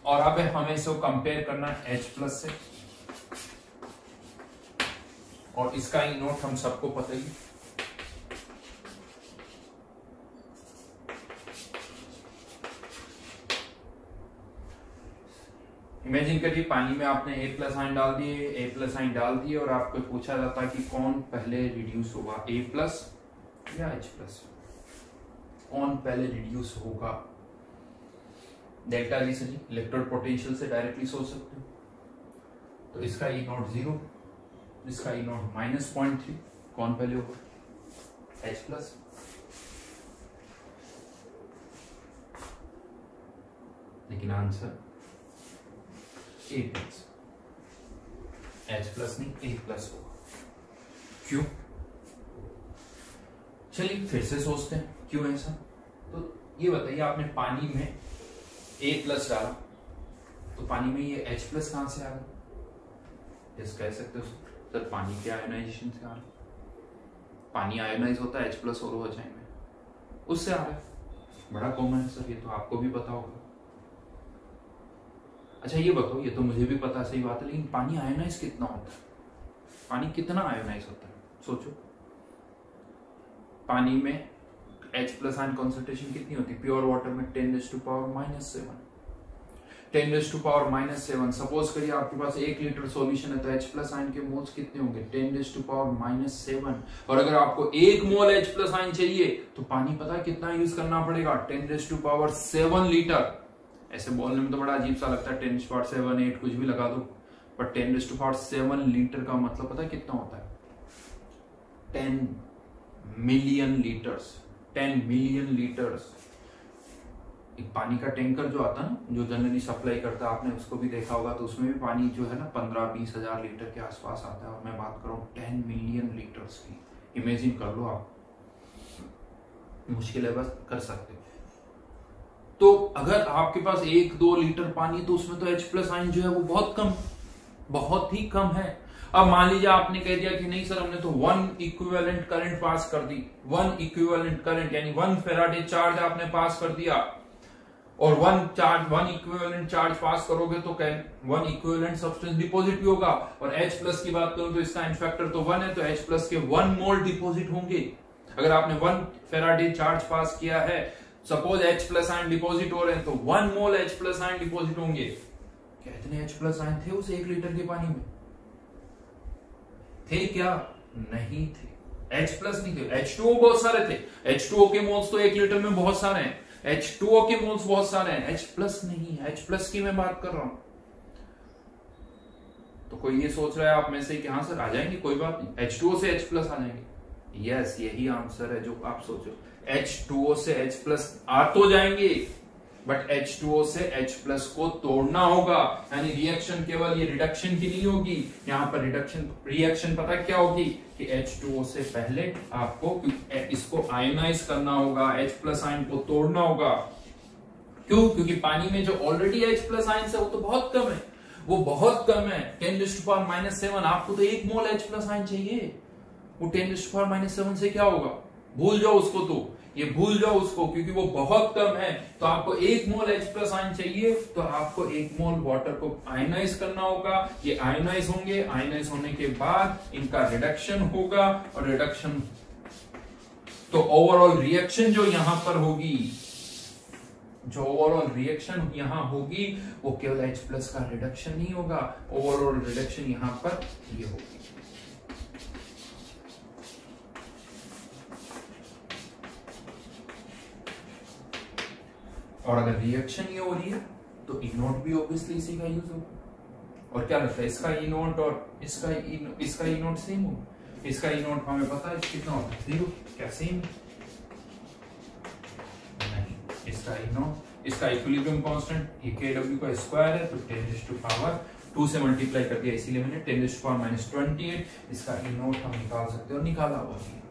और अब हमें इसको कंपेयर करना है H प्लस से, और इसका ई नोट हम सबको पता ही। इमेजिन करिए पानी में आपने A प्लस आयन डाल दिए, और आपको पूछा जाता है कि कौन पहले रिड्यूस होगा, A प्लस या H प्लस, कौन पहले रिड्यूस होगा। डेल्टा जी से नहीं, इलेक्ट्रोड पोटेंशियल से डायरेक्टली सोच सकते हो। तो इसका ई नॉट 0, इसका ई नॉट -0.3, कौन पहले होगा, H प्लस। लेकिन answer A plus, H plus नहीं A प्लस होगा। क्यों? चलिए फिर से सोचते हैं क्यों ऐसा। तो ये बताइए, आपने पानी में A प्लस डाला तो पानी में ये H प्लस कहां से आ गया? इस कह सकते हो सर पानी के आयोनाइजेशन से आ रहा, पानी आयोनाइज होता है H प्लस और OH में, उससे आ रहा है। बड़ा कॉमन है सर, ये तो आपको भी पता होगा। अच्छा ये बताओ, ये तो मुझे भी पता, सही बात है, लेकिन पानी आयोनाइज कितना होता है? पानी कितना आयोनाइज होता है सोचो। पानी में H प्लस आयन कॉन्सेंट्रेशन कितनी होती है प्योर वाटर में? 10⁻⁻7। 10⁻⁻7। सपोज करिए आपके पास 1 लीटर सॉल्यूशन है तो H प्लस आयन के मोल्स कितने होंगे? 10⁻⁻7। और अगर आपको 1 मोल H प्लस आयन चाहिए तो पानी पता है कितना यूज करना पड़ेगा? 10⁻7 लीटर। ऐसे बोलने में तो बड़ा अजीब सा लगता है, 10⁻7 8 कुछ भी लगा दो, पर 10⁻7 लीटर का मतलब पता है कितना होता है? 10 मिलियन लीटर्स। 10 million litres. एक पानी का टैंकर जो आता है ना, जो जनरली सप्लाई करता है, आपने उसको भी देखा होगा, तो उसमें भी पानी जो है ना 15-20 हजार लीटर के आसपास आता है, और मैं बात कर रहा हूँ 10 मिलियन लीटर्स की। इमेजिन कर लो आप, मुश्किल है बस कर सकते हो। तो अगर आपके पास 1-2 लीटर पानी, तो उसमें तो H प्लस आयन जो है वो बहुत ही कम है। अब मान लीजिए आपने कह दिया कि नहीं सर हमने तो 1 इक्विवेलेंट करंट पास कर दी, 1 इक्विवेलेंट करंट यानी 1 फेराडे चार्ज आपने पास कर दिया, और 1 इक्विवेलेंट चार्ज पास करोगे तो 1 इक्विवेलेंट सब्सटेंस डिपॉजिट भी होगा। और H प्लस की बात करूं तो इसका आयन फैक्टर तो 1 है, तो H प्लस के 1 मोल डिपॉजिट होंगे। अगर आपने 1 फेराडे चार्ज पास किया है, suppose H plus ion deposit हो रहे हैं, तो 1 मोल H प्लस आयन डिपॉजिट होंगे। क्या इतने H प्लस आयन थे उस 1 लीटर के पानी में? थे क्या? नहीं थे। H प्लस नहीं थे, H2O बहुत सारे थे। H2O के मोल्स तो 1 लीटर में बहुत सारे हैं, H2O के मोल्स बहुत सारे हैं, H प्लस नहीं है। H प्लस की मैं बात कर रहा हूं। तो कोई ये सोच रहा है आप में से कि हाँ सर आ जाएंगे, कोई बात नहीं, H2O से H प्लस आ जाएंगे। यस, यही आंसर है जो आप सोचो। H2O से H प्लस आ तो जाएंगे, बट H2O से H प्लस को तोड़ना होगा, यानी रिएक्शन केवल ये रिडक्शन की नहीं होगी। यहां पर रिएक्शन पता क्या होगी कि H2O से पहले आपको इसको आयनाइज करना होगा, H प्लस आयन को तोड़ना होगा। क्यों? क्योंकि पानी में जो ऑलरेडी H प्लस आयंस है वो तो बहुत कम है, वो बहुत कम है 10⁻⁻⁷। आपको तो 1 मोल H प्लस आयन चाहिए, वो 10⁻⁻⁷ से क्या होगा? भूल जाओ उसको, तो ये भूल जाओ उसको, क्योंकि वो बहुत कम है। तो आपको 1 मोल H प्लस आयन चाहिए, तो आपको 1 मोल वाटर को आयनाइज करना होगा। ये आयनाइज होंगे, आयनाइज होने के बाद इनका रिडक्शन होगा, और रिडक्शन तो ओवरऑल रिएक्शन जो यहां पर होगी, जो ओवरऑल रिएक्शन यहां होगी वो केवल H प्लस का रिडक्शन नहीं होगा, ओवरऑल रिडक्शन यहां पर ये होगी। और अगर रिएक्शन ये हो रही है तो ई नोट भी ऑब्वियसली इसी का यूज होगा। और क्या लगता है, इसका ई नोट और इसका ई नोट सेम होगा? इसका ई नोट हमें पता है कितना होता है, 0। क्या सेम? नहीं, इसका ई नोट, इसका इक्विलिब्रियम कांस्टेंट ये kW का स्क्वायर है, तो 10⁻2 से मल्टीप्लाई कर दिया, इसीलिए मैंने 10⁻28। इसका ई नोट हम निकाल सकते हैं, और निकाला हुआ भी है,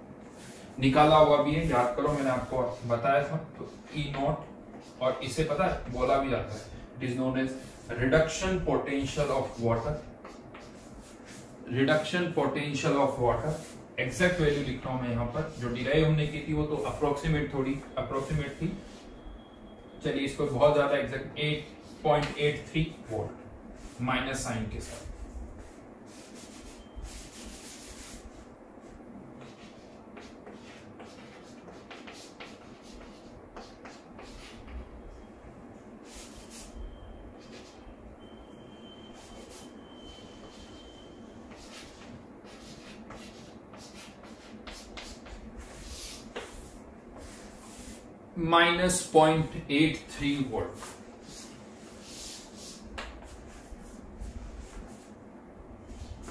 निकाला हुआ भी है, याद करो मैंने आपको बताया था। तो ई नोट, और इसे पता है बोला भी जाता है, it is known as reduction potential of water. Reduction potential of water exact value लिख रहा हूं मैं यहां पर, जो डिराइव हमने की थी वो तो अप्रोक्सीमेट थी। चलिए इसको बहुत ज्यादा एग्जैक्ट 8.83 वोल्ट माइनस साइन के साथ। -0.83 वोल्ट।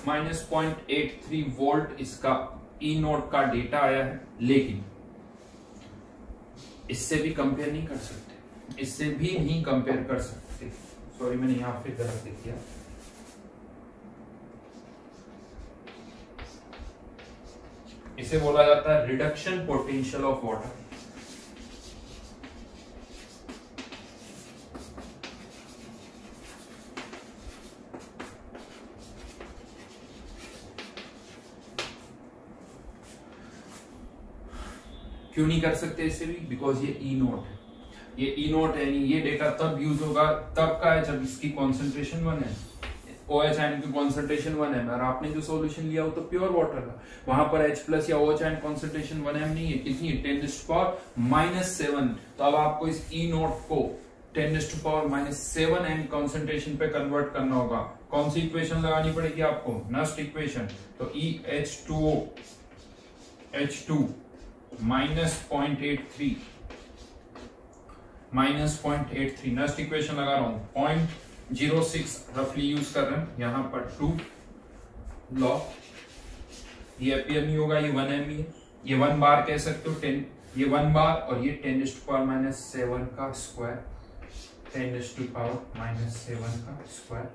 -0.83 वोल्ट इसका ई नोट का डेटा आया है, लेकिन इससे भी कंपेयर नहीं कर सकते, इससे भी नहीं कंपेयर कर सकते। सॉरी मैंने यहां फिर गलत लिख दिया। इसे बोला जाता है रिडक्शन पोटेंशियल ऑफ वाटर। क्यों नहीं कर सकते इससे भी? बिकॉज ये ई नोट है, ये ई नोट है नहीं, ये डेटा तब यूज होगा, तब का है जब इसकी कॉन्सेंट्रेशन 1 है, OH आयन की कॉन्सेंट्रेशन 1 है, और आपने जो सॉल्यूशन लिया वो तो प्योर वाटर का, वहां पर H प्लस या OH आयन कॉन्सेंट्रेशन 1m नहीं है, कितनी है? 10⁻⁻⁷। तो अब आपको इस ई नोट को 10⁻⁻⁷m कॉन्सेंट्रेशन पे कन्वर्ट करना होगा। कौन सी इक्वेशन लगानी पड़ेगी आपको? Nernst equation. तो EH2O H2 -0.83 नस्ट इक्वेशन लगा रहा हूं, 0.06 रफली यूज कर रहे हैं यहां पर 2 लॉ। ये एपीएम नहीं होगा, ये 1m ही है, ये 1 बार कह सकते हो, 10, ये 1 बार, और ये 10⁻⁻⁷ का स्क्वायर, 10⁻⁻⁷ का स्क्वायर।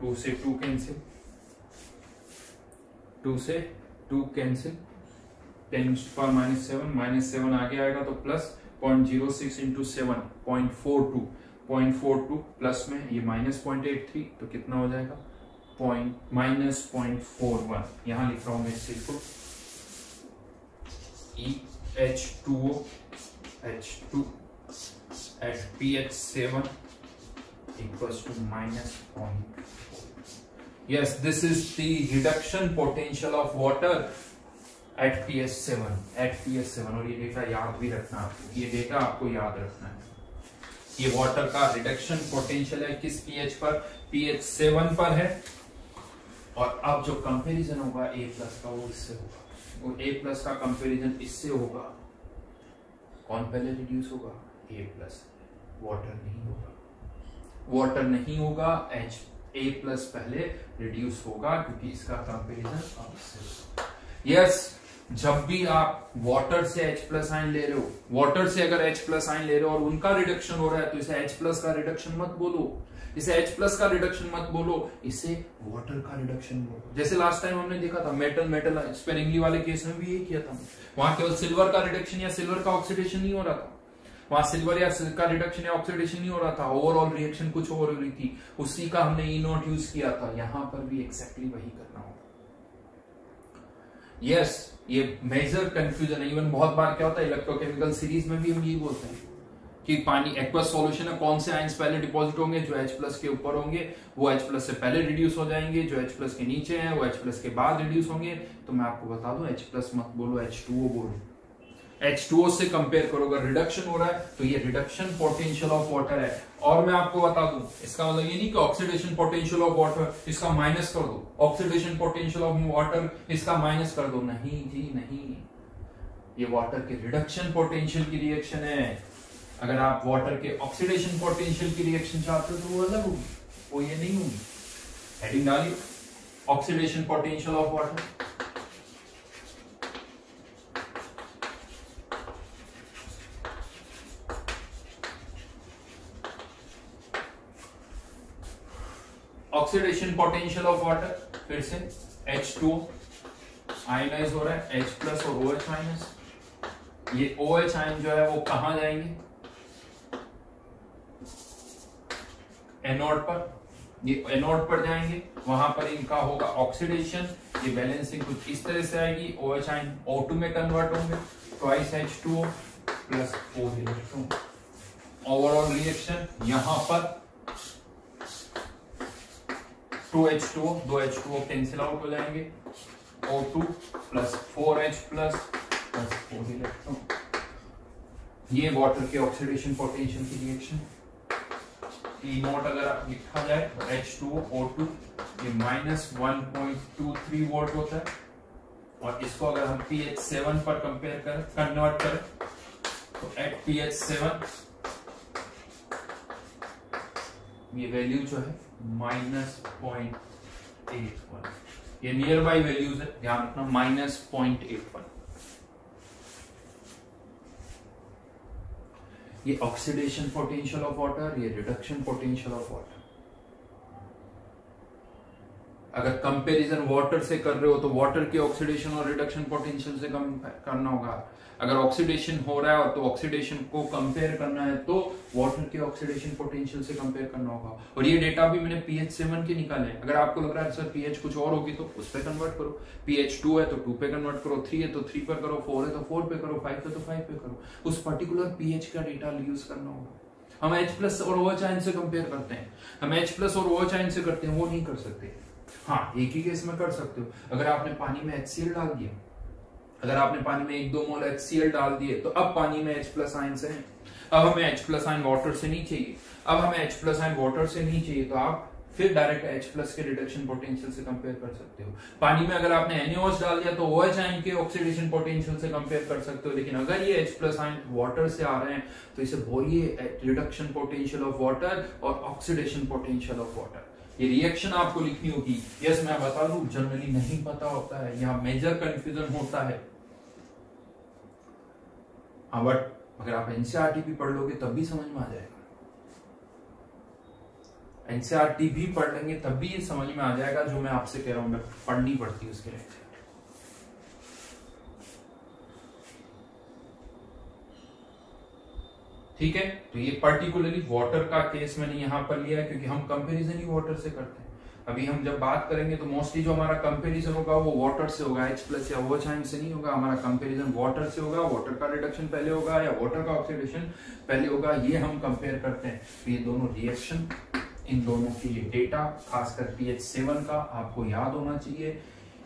2 से 2 कैंसिल, 2 से 2 कैंसिल, 10⁻⁻⁷, -7 आगे आएगा तो प्लस 0.06 इंटू 7 0.42 प्लस में ये -0.83, तो कितना हो जाएगा? -0.41। यहां लिख रहा हूं मैं इसको EH2O H2 at pH 7 equals to -0.4. Yes, this is the reduction potential of water at pH 7। और ये डेटा याद भी रखना आपको, ये डेटा आपको याद रखना है। ये वाटर का रिडक्शन पोटेंशियल है किस pH पर? pH 7 पर है। और अब जो कंपैरिजन होगा A प्लस का वो इससे होगा, वो A प्लस का कंपैरिजन इससे होगा। कौन पहले रिड्यूस होगा? A plus. वाटर नहीं होगा, वाटर नहीं होगा, A प्लस पहले रिड्यूस होगा, क्योंकि इसका कंपैरिजन अब इससे होगा। यस, जब भी आप वाटर से H प्लस आयन ले रहे हो, वाटर से अगर H प्लस आयन ले रहे हो और उनका रिडक्शन हो रहा है, तो इसे H प्लस का रिडक्शन मत बोलो, इसे H प्लस का रिडक्शन मत बोलो, इसे वाटर का रिडक्शन बोलो। जैसे लास्ट टाइम हमने देखा था मेटल स्पेरिंगली वाले केस में भी ये किया था, वहां केवल सिल्वर का रिडक्शन या सिल्वर का ऑक्सीडेशन नहीं हो रहा था, वहां सिल्वर या का रिडक्शन या ऑक्सीडेशन नहीं हो रहा था, ओवरऑल रिएक्शन कुछ और हो रही थी, उसी का हमने ई नॉट यूज किया था। यहां पर भी एक्जैक्टली वही करना होगा। यस, ये मेजर कंफ्यूजन है। इवन बहुत बार क्या होता है इलेक्ट्रोकेमिकल सीरीज में भी हम यही बोलते हैं कि पानी एक्वस सॉल्यूशन है, कौन से आयंस पहले डिपॉजिट होंगे, जो H+ के ऊपर होंगे वो H+ से पहले रिड्यूस हो जाएंगे, जो H+ के नीचे हैं वो H+ के बाद रिड्यूस होंगे। तो मैं आपको बता दूं H+ मत बोलो, H2O बोलो। H2O से कंपेयर करो, अगर रिडक्शन हो रहा है तो ये रिडक्शन पोटेंशियल ऑफ वाटर है। और मैं आपको बता दूं इसका मतलब ये नहीं कि ऑक्सीडेशन पोटेंशियल ऑफ वाटर इसका माइनस कर दो, ऑक्सीडेशन पोटेंशियल ऑफ वाटर इसका माइनस कर दो, नहीं जी नहीं, ये वाटर के रिडक्शन पोटेंशियल की रिएक्शन है। अगर आप वाटर के ऑक्सीडेशन पोटेंशियल की रिएक्शन चाहते हो तो वो अलग होगी, वो ये नहीं होगी। हेडिंग डालिए, oxidation potential of water. Oxidation potential of water, फिर से H2O आयनाइज हो रहा है, H+ और OH माइनस। ये OH आयन जो है वो कहां जाएंगे, एनोड पर, ये एनोड पर जाएंगे, वहां पर इनका होगा ऑक्सीडेशन, ये बैलेंसिंग कुछ इस तरह से आएगी, OH आयन O2 में कन्वर्ट होंगे, twice H2O plus 4 electron. Overall reaction यहां पर 2H2O, 2H2O कैंसिल आउट हो जाएंगे, O2 plus 4H plus 4 electron. ये वाटर के ऑक्सीडेशन पोटेंशियल की रिएक्शन। ई नॉट अगर आप लिखा जाए तो H2O O2 ये -1.23 वोल्ट होता है, और इसको अगर हम pH7 पर कंपेयर करें, कन्वर्ट करें तो एट pH7 ये वैल्यू जो है -0.81, ये नियर बाई वैल्यूज है, ध्यान रखना -0.81। ये ऑक्सीडेशन पोटेंशियल ऑफ वाटर, ये रिडक्शन पोटेंशियल ऑफ वाटर। अगर कंपैरिजन वाटर से कर रहे हो तो वाटर के ऑक्सीडेशन और रिडक्शन पोटेंशियल से कम करना होगा। अगर ऑक्सीडेशन हो रहा है तो ऑक्सीडेशन को कंपेयर करना है तो वाटर के ऑक्सीडेशन पोटेंशियल से कंपेयर करना होगा। और ये डेटा भी मैंने pH7 के निकाले। अगर आपको लग रहा है सर pH कुछ और होगी तो उस पे कन्वर्ट करो, pH2 है तो 2 पे कन्वर्ट करो, 3 है तो 3 पे करो, 4 है तो 4 पे करो, 5 है तो 5 पे करो, उस पर्टिकुलर pH का डेटा यूज करना होगा। हम H+ और OH आयन से कंपेयर करते हैं, हम H+ और OH आयन से करते हैं, वो नहीं कर सकते। हाँ, एक ही केस में कर सकते हो। अगर आपने पानी में HCl डाल दिया, अगर आपने पानी में 1-2 मोल HCl डाल दिए तो अब पानी में H+ आयन से है, अब हमें H+ आयन वाटर से नहीं चाहिए, अब हमें H+ आयन वाटर से नहीं चाहिए, तो आप फिर डायरेक्ट H+ के रिडक्शन पोटेंशियल से कंपेयर कर सकते हो। पानी में अगर आपने NaOH डाल दिया तो OH आयन के ऑक्सीडेशन पोटेंशियल से कंपेयर कर सकते हो। लेकिन अगर ये H+ आयन वाटर से आ रहे हैं तो इसे बोलिए रिडक्शन पोटेंशियल ऑफ वाटर और ऑक्सीडेशन पोटेंशियल ऑफ वाटर। ये रिएक्शन आपको लिखनी होगी। यस, मैं बता दूं जनरली नहीं पता होता है, यहाँ मेजर कंफ्यूजन होता है। बट अगर आप एनसीईआरटी भी पढ़ लोगे तब भी समझ में आ जाएगा, एनसीईआरटी भी पढ़ लेंगे तब भी ये समझ में आ जाएगा जो मैं आपसे कह रहा हूं, मैं पढ़नी पड़ती है उसके लिए। ठीक है, तो ये पर्टिकुलरली वाटर का केस मैंने यहां पर लिया है क्योंकि हम कंपैरिजन ही वाटर से करते हैं। अभी हम जब बात करेंगे तो मोस्टली जो हमारा कंपैरिजन होगा वो वाटर से होगा, H+ या OH आयन से नहीं होगा। हमारा कंपैरिजन वाटर से होगा, वाटर का रिडक्शन पहले होगा या वाटर का ऑक्सीडेशन पहले होगा, ये हम कंपेयर करते हैं। तो ये दोनों रिएक्शन, इन दोनों की ये डेटा खासकर pH7 का आपको याद होना चाहिए।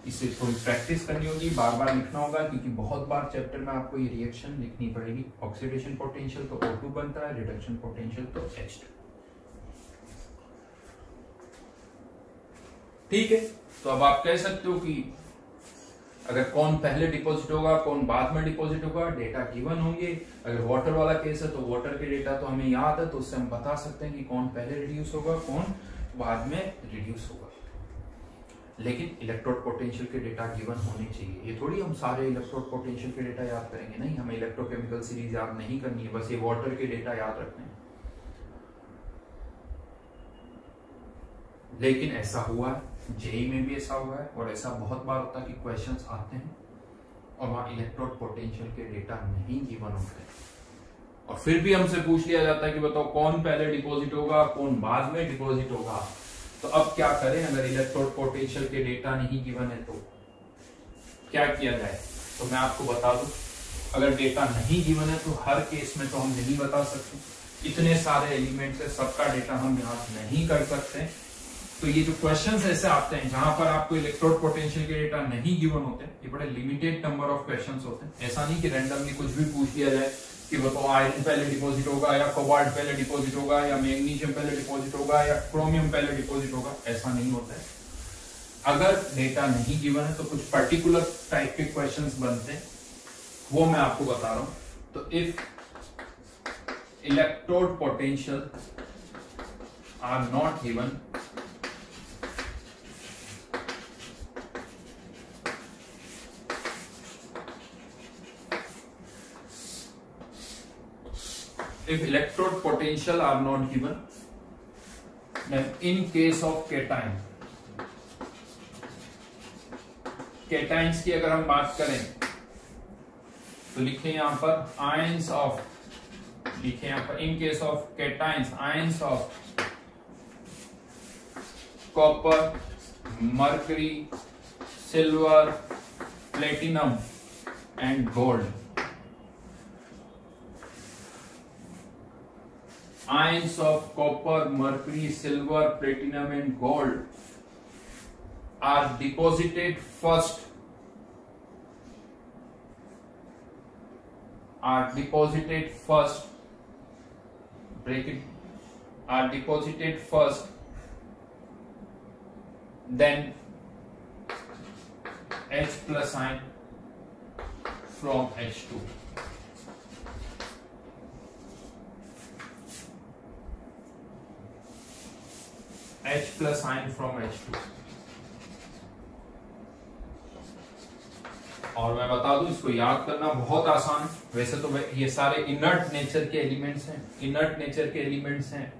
इसे थोड़ी प्रैक्टिस करनी होगी, बार बार लिखना होगा क्योंकि बहुत बार चैप्टर में आपको ये रिएक्शन लिखनी पड़ेगी। ऑक्सीडेशन पोटेंशियल तो O2 बनता है, रिडक्शन पोटेंशियल तो H2। ठीक है, तो अब आप कह सकते हो कि अगर कौन पहले डिपॉजिट होगा कौन बाद में डिपॉजिट होगा, डेटा गिवन होंगे। अगर वाटर वाला केस है तो वाटर के डेटा तो हमें याद है, तो उससे हम बता सकते हैं कि कौन पहले रिड्यूस होगा कौन बाद में रिड्यूस होगा। लेकिन इलेक्ट्रोड पोटेंशियल के डेटा गिवन होने चाहिए। ये थोड़ी हम सारे इलेक्ट्रोड पोटेंशियल के डेटा याद करेंगे, नहीं, हमें इलेक्ट्रोकेमिकल सीरीज याद नहीं करनी है, बस ये वाटर के डेटा याद रखने हैं। लेकिन ऐसा हुआ है, जेई में भी ऐसा हुआ है, और ऐसा बहुत बार होता है कि क्वेश्चंस आते हैं और वहां इलेक्ट्रोड पोटेंशियल के डेटा नहीं गिवन होते, और फिर भी हमसे पूछ लिया जाता है कि बताओ कौन पहले डिपॉजिट होगा, कौन बाद में डिपॉजिट होगा। तो अब क्या करें, अगर इलेक्ट्रोड पोटेंशियल के डेटा नहीं गिवन है तो क्या किया जाए। तो मैं आपको बता दूं, अगर डेटा नहीं गिवन है तो हर केस में तो हम नहीं बता सकते, इतने सारे एलिमेंट्स है, सबका डेटा हम यहाँ नहीं कर सकते। तो ये जो क्वेश्चंस ऐसे आते हैं जहां पर आपको इलेक्ट्रोड पोटेंशियल के डेटा नहीं गिवन होते, ये बड़े लिमिटेड नंबर ऑफ क्वेश्चंस होते हैं। ऐसा नहीं कि रैंडमली कुछ भी पूछ लिया जाए कि बताओ आयरन पहले डिपॉजिट होगा या कोबाल्ट पहले डिपॉजिट होगा या मैग्नीशियम पहले डिपॉजिट होगा या क्रोमियम पहले डिपॉजिट होगा, ऐसा नहीं होता है। अगर डेटा नहीं गिवन है तो कुछ पर्टिकुलर टाइप के क्वेश्चंस बनते हैं, वो मैं आपको बता रहा हूं। तो if electrode potential are not given, if electrode potential are not given, then in case of cation, cations की अगर हम बात करें तो लिखें यहां पर आयंस ऑफ, लिखें यहां पर in case of cations, ions of copper, mercury, silver, platinum and gold. Ions of copper, mercury, silver, platinum and gold are deposited first, break it, are deposited first, then H plus ion from H2. H plus ion from H2। और मैं बता दूं, इसको याद करना बहुत आसान। वैसे तो ये सारे इनर्ट नेचर के एलिमेंट्स हैं, इनर्ट नेचर के एलिमेंट्स हैं,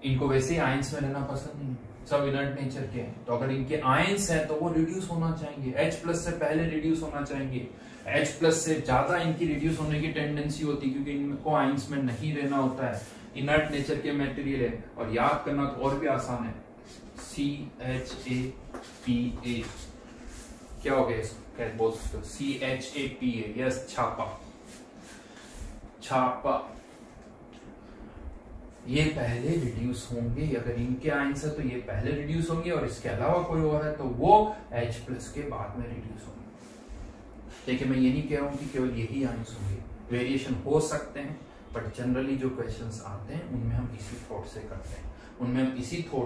इनको वैसे ही आयंस में रहना पसंद नहीं, सब इनर्ट नेचर के हैं। तो अगर इनके आयंस हैं तो वो रिड्यूस होना चाहिए, H प्लस से पहले रिड्यूस होना चाहिए। H प्लस से ज्यादा इनकी रिड्यूस होने की टेंडेंसी होती है क्योंकि इनको आयंस में नहीं रहना होता है, इनर्ट नेचर के मटेरियल है। और याद करना तो और भी आसान है, CHAPA, क्या हो गया इसको, क्या बोल सकते हो, CHAPA, यस, छापा, छापा। ये पहले रिड्यूस होंगे, अगर इनके आयंस है तो ये पहले रिड्यूस होंगे, और इसके अलावा कोई और है तो वो H प्लस के बाद में रिड्यूस होंगे। देखिए मैं ये नहीं कह रहा हूं कि केवल यही आयंस होंगे, वेरिएशन हो सकते हैं, बट जनरली जो क्वेश्चंस आते हैं उनमें हम इसी थॉट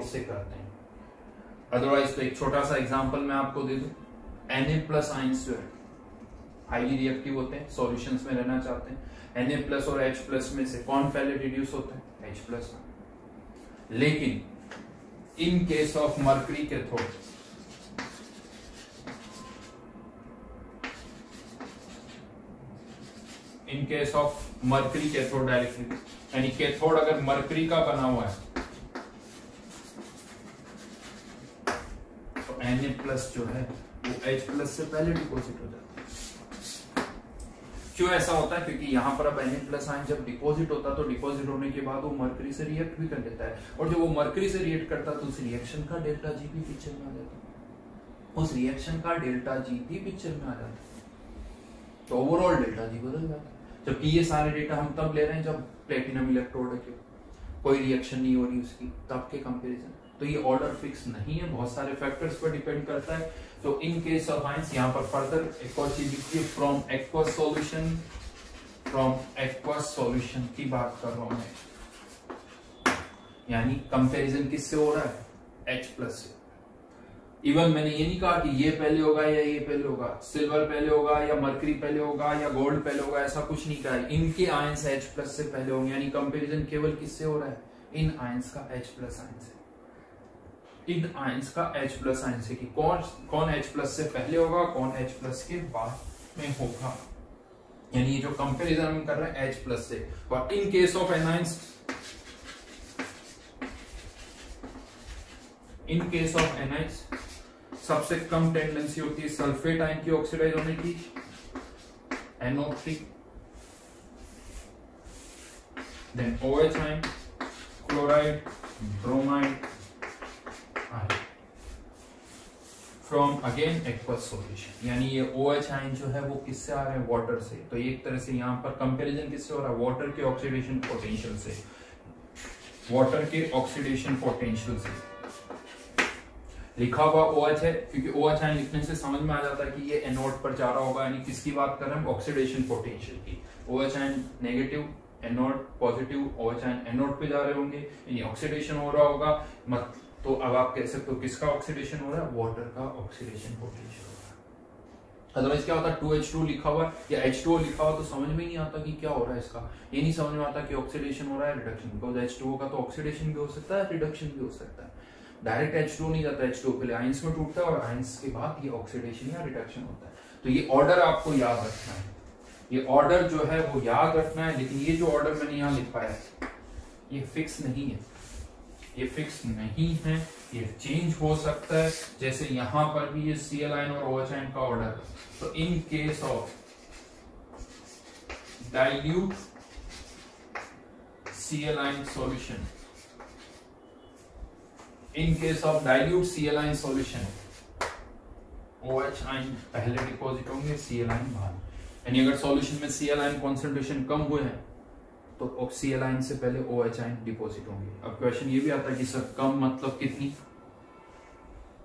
से करते हैं, अदरवाइज तो एक छोटा सा एग्जांपल मैं आपको दे दूं, Na प्लस आयंस जो है हाईली रिएक्टिव होते हैं, सॉल्यूशंस में रहना चाहते हैं। Na प्लस और H प्लस में से कौन पहले रिड्यूस होता है, H प्लस। लेकिन in case of mercury cathode, in case of mercury cathode directly, यानी कैथोड अगर मर्करी का बना हुआ है तो Na प्लस जो है वो H प्लस से पहले डिपॉजिट हो जाता है। क्यों ऐसा होता है, क्योंकि यहाँ पर अब Na प्लस आयन जब डिपॉजिट होता है तो डिपॉजिट होने के बाद वो मर्करी से रिएक्ट भी कर देता है, और जब वो मर्करी से रिएक्ट करता है तो उस रिएक्शन का डेल्टा जी भी पिक्चर में आ जाता है, उस रिएक्शन का डेल्टा जी भी पिक्चर में आ जाता है, तो ओवरऑल डेल्टा जी बदल जाता है। जबकि ये सारे डेटा हम तब ले रहे हैं जब प्लेटिनम इलेक्ट्रोड है, कोई रिएक्शन नहीं हो रही उसकी, तब के कंपैरिजन। तो ये ऑर्डर फिक्स नहीं है, बहुत सारे फैक्टर्स पर डिपेंड करता है। तो इन केस ऑफ आयंस यहाँ पर फर्दर एक और चीज लिखिए, फ्रॉम एक्वस सॉल्यूशन की बात कर रहा हूं मैं, यानी कंपैरिजन किससे हो रहा है, H प्लस से। इवन मैंने ये नहीं कहा कि ये पहले होगा या ये पहले होगा, सिल्वर पहले होगा या मर्करी पहले होगा या गोल्ड पहले होगा, ऐसा कुछ नहीं कहा है। इनके आयंस H प्लस से पहले होंगे, यानी कंपैरिजन केवल किससे हो रहा है, इन आयंस का H प्लस आयन से, इन आयंस का H प्लस आयन से, कि कौन H प्लस से पहले होगा, कौन H प्लस के बाद में होगा। यानी ये जो कंपैरिजन हम कर रहे हैं H प्लस से। But in case of anions, in case of anions सबसे कम टेंडेंसी होती है सल्फेट आयन की ऑक्सीडाइज होने की, NO3, then OH ion, chloride, bromide ion from again aqueous solution। यानी ये OH आयन जो है वो किससे आ रहे हैं? वाटर से। तो एक तरह से यहाँ पर कंपैरिजन किससे हो रहा है? वाटर के ऑक्सीडेशन पोटेंशियल से, वाटर के ऑक्सीडेशन पोटेंशियल से। लिखा हुआ OH है क्योंकि OH आयन लिखने से समझ में आ जाता है कि ये एनोड पर जा रहा होगा, यानी किसकी बात कर रहे हैं? ऑक्सीडेशन पोटेंशियल की। OH ion negative, anode positive, OH ion anode पे जा रहे होंगे, यानी ऑक्सीडेशन हो रहा होगा। तो अब आप कह सकते हो किसका ऑक्सीडेशन हो रहा है? वाटर का ऑक्सीडेशन पोटेंशियल हो रहा है। अदरवाइज क्या होता है? 2H2 लिखा हुआ या H2O लिखा हुआ तो समझ में नहीं आता कि क्या हो रहा है इसका। ये नहीं समझ में आता कि ऑक्सीडेशन हो रहा है रिडक्शन, बिकॉज H2O का तो ऑक्सीडेशन भी हो सकता है, रिडक्शन भी हो सकता है। डायरेक्ट H2O नहीं जाता, H2O पहले आयंस में टूटता है और आयंस के बाद ये ऑक्सीडेशन या रिडक्शन होता है। तो ये ऑर्डर आपको याद रखना है, ये ऑर्डर जो है वो याद रखना है। लेकिन ये जो ऑर्डर मैंने यहाँ लिखा है ये फिक्स नहीं है, ये फिक्स नहीं है, ये चेंज हो सकता है। जैसे यहां पर भी ये Cl आयन और OH आयन का ऑर्डर, तो in case of dilute Cl ion solution, in case of dilute Cl ion solution OH ion पहले डिपॉजिट होंगे, Cl आयन बाद। यानी अगर सॉल्यूशन में Cl आयन कॉन्सेंट्रेशन कम हुए हैं तो Cl आयन से पहले OH आयन डिपॉजिट होंगे। अब क्वेश्चन ये भी आता है कि सर कम मतलब कितनी?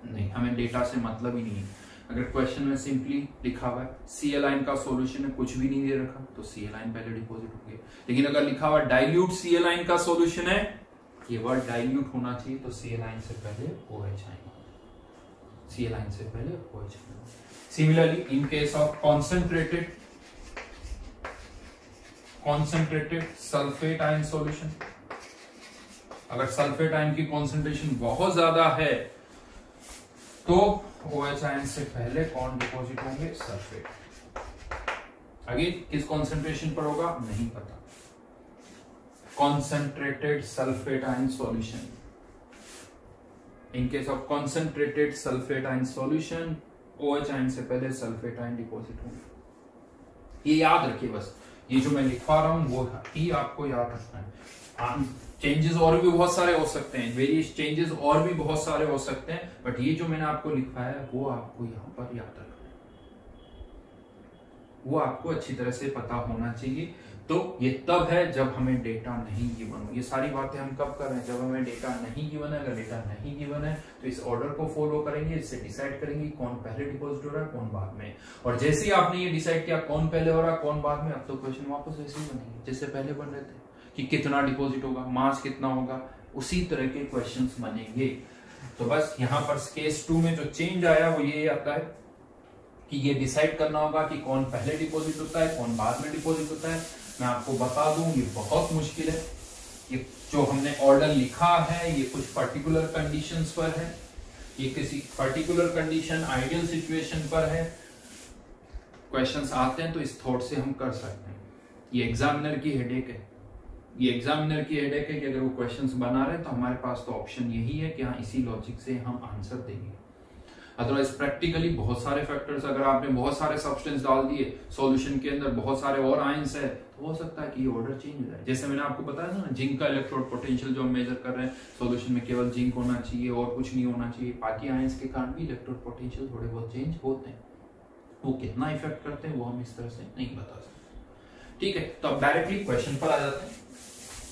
नहीं, हमें डेटा से मतलब ही नहीं है। अगर क्वेश्चन में सिंपली लिखा हुआ है Cl आयन का सॉल्यूशन है, कुछ भी नहीं दे रखा, तो Cl आयन पहले डिपॉजिट होंगे। लेकिन अगर लिखा हुआ डाइल्यूट Cl आयन का सॉल्यूशन है, ये वर्ड डाइल्यूट होना चाहिए, तो Cl आयन से पहले OH आयन, Cl आयन से पहले OH ion. Similarly in case of concentrated sulphate ion solution, अगर सल्फेट आयन की कॉन्सेंट्रेशन बहुत ज्यादा है तो OH आयन से पहले कौन डिपॉजिट होंगे? सल्फेट। आगे किस कॉन्सेंट्रेशन पर होगा? नहीं पता। Concentrated sulphate ion solution, in case of concentrated sulphate ion solution OH ion से पहले सल्फेट आयन डिपॉजिट होंगे। ये याद रखिए बस, ये जो मैं लिखवा रहा हूं वो ही आपको याद रखना है। चेंजेस और भी बहुत सारे हो सकते हैं, वेरियस चेंजेस और भी बहुत सारे हो सकते हैं, बट ये जो मैंने आपको लिखा है वो आपको यहाँ पर याद रखना है, वो आपको अच्छी तरह से पता होना चाहिए। तो ये तब है जब हमें डेटा नहीं गिवन हो। ये सारी बातें हम कब कर रहे हैं? जब हमें डेटा नहीं गिवन है। अगर डेटा नहीं गिवन है तो इस ऑर्डर को फॉलो करेंगे, इससे डिसाइड करेंगे कौन पहले डिपॉजिट हो रहा है कौन बाद में। और जैसे ही आपने ये डिसाइड किया कौन पहले हो रहा है कौन बाद में, अब तो क्वेश्चन वापस वैसे ही बनेंगे जैसे पहले बन रहे थे कि कितना डिपॉजिट होगा, मास कितना होगा, उसी तरह के क्वेश्चन बनेंगे। तो बस यहाँ पर केस 2 में जो चेंज आया वो ये आता है कि ये डिसाइड करना होगा कि कौन पहले डिपॉजिट होता है कौन बाद में डिपॉजिट होता है। मैं आपको बता दूं ये बहुत मुश्किल है। ये जो हमने ऑर्डर लिखा है ये कुछ पर्टिकुलर कंडीशंस पर है, ये किसी पर्टिकुलर कंडीशन आइडियल सिचुएशन पर है। क्वेश्चंस आते हैं तो इस थॉट से हम कर सकते हैं। ये एग्जामिनर की हेडेक है, ये एग्जामिनर की हेडेक है कि अगर वो क्वेश्चंस बना रहे हैं तो हमारे पास तो ऑप्शन यही है कि हाँ इसी लॉजिक से हम आंसर देंगे। अदरवाइज प्रैक्टिकली बहुत सारे फैक्टर्स, अगर आपने बहुत सारे सब्सटेंस डाल दिए सॉल्यूशन के अंदर, बहुत सारे और आयंस है, तो हो सकता है कि ये ऑर्डर चेंज हो जाए। जैसे मैंने आपको बताया ना जिंक का इलेक्ट्रोड पोटेंशियल जो हम मेजर कर रहे हैं, सॉल्यूशन में केवल जिंक होना चाहिए और कुछ नहीं होना चाहिए। बाकी आयंस के कारण भी इलेक्ट्रोड पोटेंशियल थोड़े बहुत चेंज होते हैं। वो कितना इफेक्ट करते हैं वो हम इस तरह से नहीं बता सकते। ठीक है, तो अब डायरेक्टली क्वेश्चन पर आ जाते हैं।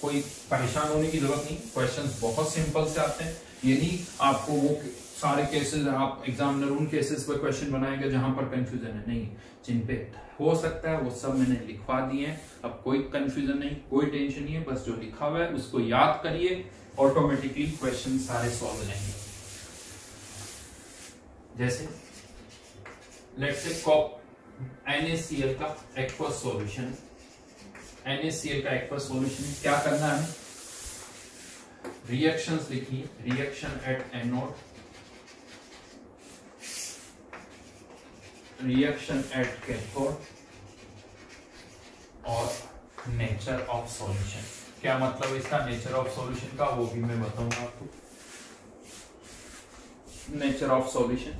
कोई परेशान होने की जरूरत नहीं, क्वेश्चंस बहुत सिंपल से आते हैं। ये नहीं आपको वो सारे केसेस आप एग्जामिनर उन केसेस पर क्वेश्चन बनाएंगे जहां पर कंफ्यूजन है, नहीं, जिन पे हो सकता है वो सब मैंने लिखवा दिए हैं। अब कोई कंफ्यूजन नहीं, कोई टेंशन नहीं है, बस जो लिखा हुआ है उसको याद करिए, ऑटोमेटिकली क्वेश्चन सारे सॉल्व हो जाएंगे। जैसे लेट्स से NaCl का एक्वस सॉल्यूशन, NaCl का एक्वस सॉल्यूशन क्या करना है, रिएक्शंस लिखिए, reaction at anode, reaction at cathode और नेचर ऑफ सॉल्यूशन। क्या मतलब इसका नेचर ऑफ सॉल्यूशन का, वो भी मैं बताऊंगा आपको। नेचर ऑफ सॉल्यूशन,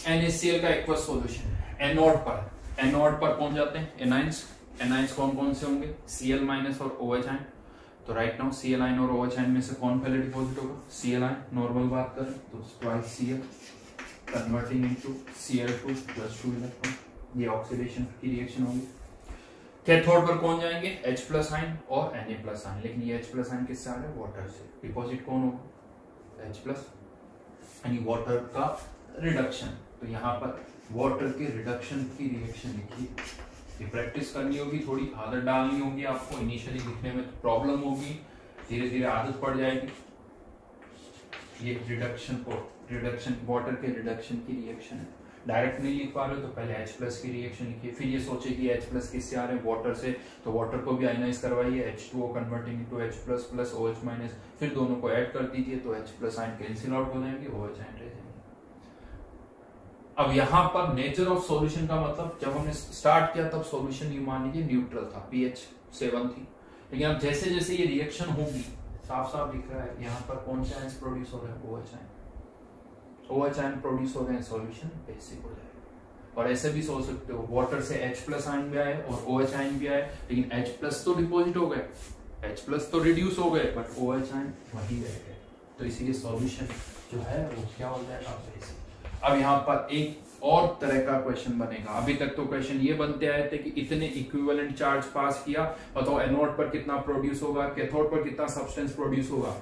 NaCl का एक्वस सॉल्यूशन एनोड पर पहुंच जाते हैं एनाइंस, एनाइंस कौन कौन से होंगे, Cl माइनस और OH आयन। तो राइट नाउ Cl आयन और OH आयन में से कौन पहले डिपॉजिट होगा, Cl आयन। नॉर्मल बात करें तो twice Cl converting into Cl2 + 2 electron, ये ऑक्सीडेशन की रिएक्शन होगी। कैथोड पर कौन जाएंगे, H+ आयन और Na+ आयन, लेकिन ये H+ आयन किससे आ रहा है, वाटर से। डिपॉजिट कौन होगा, H+, यानी वाटर का रिडक्शन। तो यहाँ पर वाटर के रिडक्शन की रिएक्शन लिखिए। ये प्रैक्टिस करनी होगी, थोड़ी आदत डालनी होगी आपको। इनिशियली लिखने में प्रॉब्लम होगी, धीरे धीरे आदत पड़ जाएगी। ये रिडक्शन वाटर के रिडक्शन की रिएक्शन है। डायरेक्ट नहीं लिख पा रहे हो तो पहले H+ की रिएक्शन लिखिए, फिर ये सोचे कि H+ किससे आ रहे हैं, वाटर से। तो वाटर को भी आयनाइज करवाइए, H2O converting into H+ + OH-, फिर दोनों को ऐड कर दीजिए तो H+ आयन कैंसिल आउट हो जाएंगे, OH आयन रह जाएंगे। अब यहाँ पर नेचर ऑफ सॉल्यूशन का मतलब, जब हमने स्टार्ट किया तब सॉल्यूशन ये मान लीजिए न्यूट्रल था, pH 7 थी। लेकिन अब जैसे जैसे ये रिएक्शन होगी, साफ साफ दिख रहा है यहाँ पर कौन से आयंस प्रोड्यूस हो रहे हैं, OH ion. OH ion produce हो गए, सॉल्यूशन बेसिक हो जाएगा। और ऐसे भी सोच सकते हो, वाटर से H+ आयन भी आए और OH आयन भी आए, लेकिन H+ तो डिपॉजिट हो गए, H+ तो रिड्यूस हो गए, बट OH आयन वही रह गए। तो इसीलिए सॉल्यूशन जो है वो क्या हो जाएगा, बेसिक। अब यहाँ पर एक और तरह का क्वेश्चन बनेगा। अभी तक तो क्वेश्चन ये बनते आए थे कि इतने इक्विवेलेंट चार्ज पास किया, बताओ एनोड पर कितना प्रोड्यूस होगा, कैथोड पर कितना सब्सटेंस प्रोड्यूस होगा।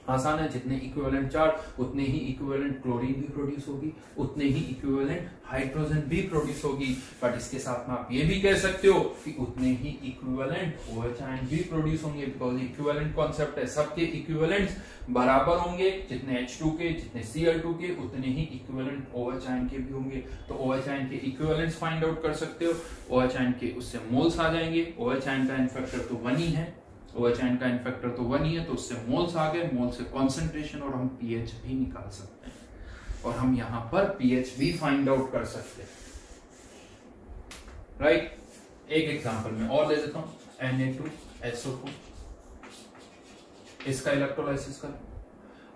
आसान है, जितने इक्विवेलेंट चार्ज उतने ही इक्विवेलेंट क्लोरीन भी प्रोड्यूस होगी, उतने ही इक्विवेलेंट हाइड्रोजन भी प्रोड्यूस होगी। बट इसके साथ में आप ये भी कह सकते हो कि उतने ही इक्विवेलेंट OH आयन भी प्रोड्यूस होंगे, बिकॉज इक्विवेलेंट कॉन्सेप्ट है, सबके इक्विवेलेंट्स बराबर होंगे, जितने H2 के जितने Cl2 के उतने ही इक्विवेलेंट OH आयन के भी होंगे। तो OH आयन के इक्विवेलेंट्स फाइंड आउट कर सकते हो, OH आयन के उससे मोल्स आ जाएंगे। OH आयन का इनफैक्टर तो 1 ही है, OH आयन का इनफैक्टर तो 1 ही है, तो उससे मोल्स आ गए, मोल से कॉन्सेंट्रेशन, और हम pH भी निकाल सकते हैं, और हम यहाँ पर pH भी फाइंड आउट कर सकते हैं। राइट, एक एग्जांपल में और ले देता हूँ, Na2SO4, इसका इलेक्ट्रोलाइसिस कर।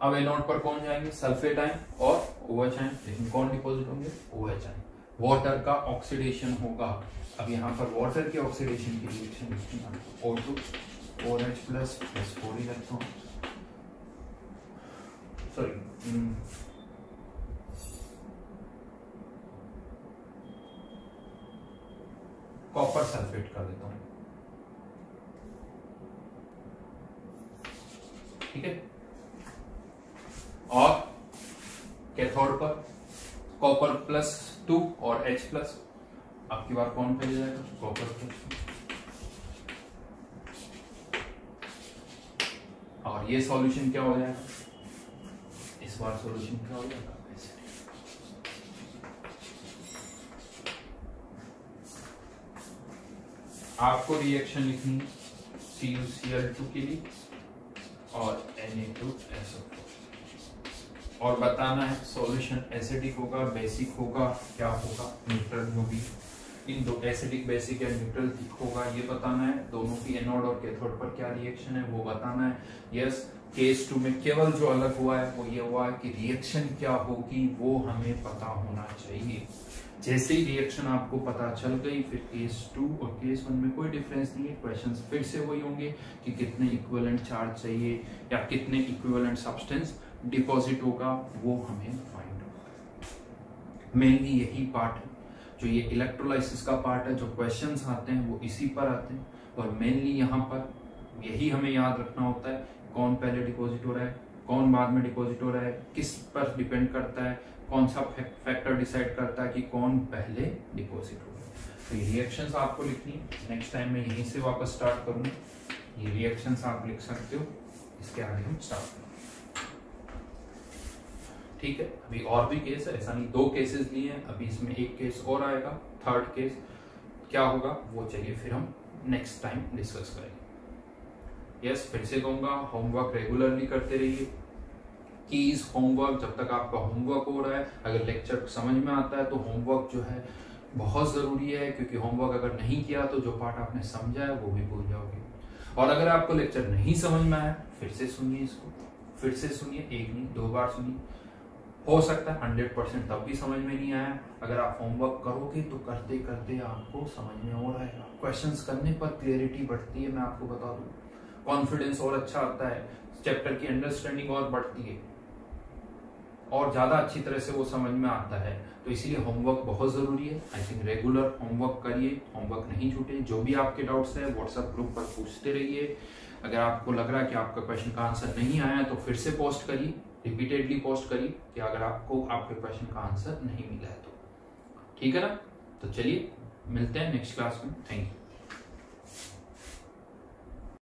अब एनोड पर कौन जाएंगे, सल्फेट आयन और OH आयन, लेकिन कौन डिपॉजिट होंगे, OH आयन। वाटर का ऑक्सीडेशन होगा। अब यहाँ पर वाटर के ऑक्सीडेशन की रिएक्शन लिखते हैं, O2 4H plus 4 electron, sorry copper sulphate कर देता हूं, ठीक है। और कैथोड पर कॉपर +2 और H+, आपकी बार कौन पहले जाएगा, कॉपर +2। और ये सॉल्यूशन क्या हो जाएगा, इस बार सॉल्यूशन क्या हो जाएगा, आपको रिएक्शन लिखनी है CuCl2 के लिए और Na2SO4, और बताना है सॉल्यूशन एसिडिक होगा, बेसिक होगा, क्या होगा, न्यूट्रल होगी। इन दो एसिडिक, बेसिक या न्यूट्रल होगा ये बताना है। दोनों की एनोड और कैथोड पर क्या रिएक्शन है वो बताना है। यस, केस 2 में केवल जो अलग हुआ है वो ये हुआ है कि रिएक्शन क्या होगी वो हमें पता होना चाहिए। जैसे ही रिएक्शन आपको पता चल गई, फिर केस 2 और केस 1 में कोई डिफरेंस नहीं है। क्वेश्चंस फिर से वही होंगे कि कितने इक्विवेलेंट चार्ज चाहिए या कितने इक्विवेलेंट सब्सटेंस डिपॉजिट होगा, वो हमें फाइंड होगा। मेनली यही पार्ट है, जो ये इलेक्ट्रोलाइसिस का पार्ट है, जो क्वेश्चंस आते हैं वो इसी पर आते हैं। और मेनली यहाँ पर यही हमें याद रखना होता है, कौन पहले डिपॉजिट हो रहा है, कौन बाद में डिपॉजिट हो रहा है, किस पर डिपेंड करता है, कौन सा फैक्टर डिसाइड करता है कि कौन पहले डिपॉजिट हो रहा है। तो ये रिएक्शंस आपको लिखनी है। नेक्स्ट टाइम मैं यहीं से वापस स्टार्ट करूंगा। ये रिएक्शंस आप लिख सकते हो, इसके आगे हम स्टार्ट करेंगे, ठीक है। अभी और भी केस है, ऐसा नहीं 2 केसेस लिए हैं, अभी इसमें एक केस और आएगा, थर्ड केस क्या होगा वो चलिए फिर हम नेक्स्ट टाइम डिस्कस करेंगे। यस, फिर से कहूंगा होमवर्क रेगुलरली करते रहिए। कीज होमवर्क, जब तक आपका होमवर्क हो रहा है, अगर लेक्चर समझ में आता है तो होमवर्क जो है बहुत जरूरी है, क्योंकि होमवर्क अगर नहीं किया तो जो पार्ट आपने समझा है वो भी भूल जाओगे। और अगर आपको लेक्चर नहीं समझ में आया, फिर से सुनिए, इसको फिर से सुनिए, 1 नहीं 2 बार सुनिए। हो सकता है 100% तब भी समझ में नहीं आया। अगर आप होमवर्क करोगे तो करते करते आपको समझ में और आएगा। क्वेश्चंस करने पर क्लियरिटी बढ़ती है, मैं आपको बता दूं, कॉन्फिडेंस और अच्छा आता है, चैप्टर की अंडरस्टैंडिंग और बढ़ती है और ज्यादा अच्छी तरह से वो समझ में आता है। तो इसलिए होमवर्क बहुत जरूरी है। आई थिंक रेगुलर होमवर्क करिए, होमवर्क नहीं छूटे। जो भी आपके डाउट्स है व्हाट्सएप ग्रुप पर पूछते रहिए। अगर आपको लग रहा है कि आपका क्वेश्चन का आंसर नहीं आया तो फिर से पोस्ट करिए, रिपीटेडली पोस्ट करिए कि अगर आपको आपके क्वेश्चन का आंसर नहीं मिला है तो। ठीक है ना? तो चलिए मिलते हैं नेक्स्ट क्लास में। Thank you.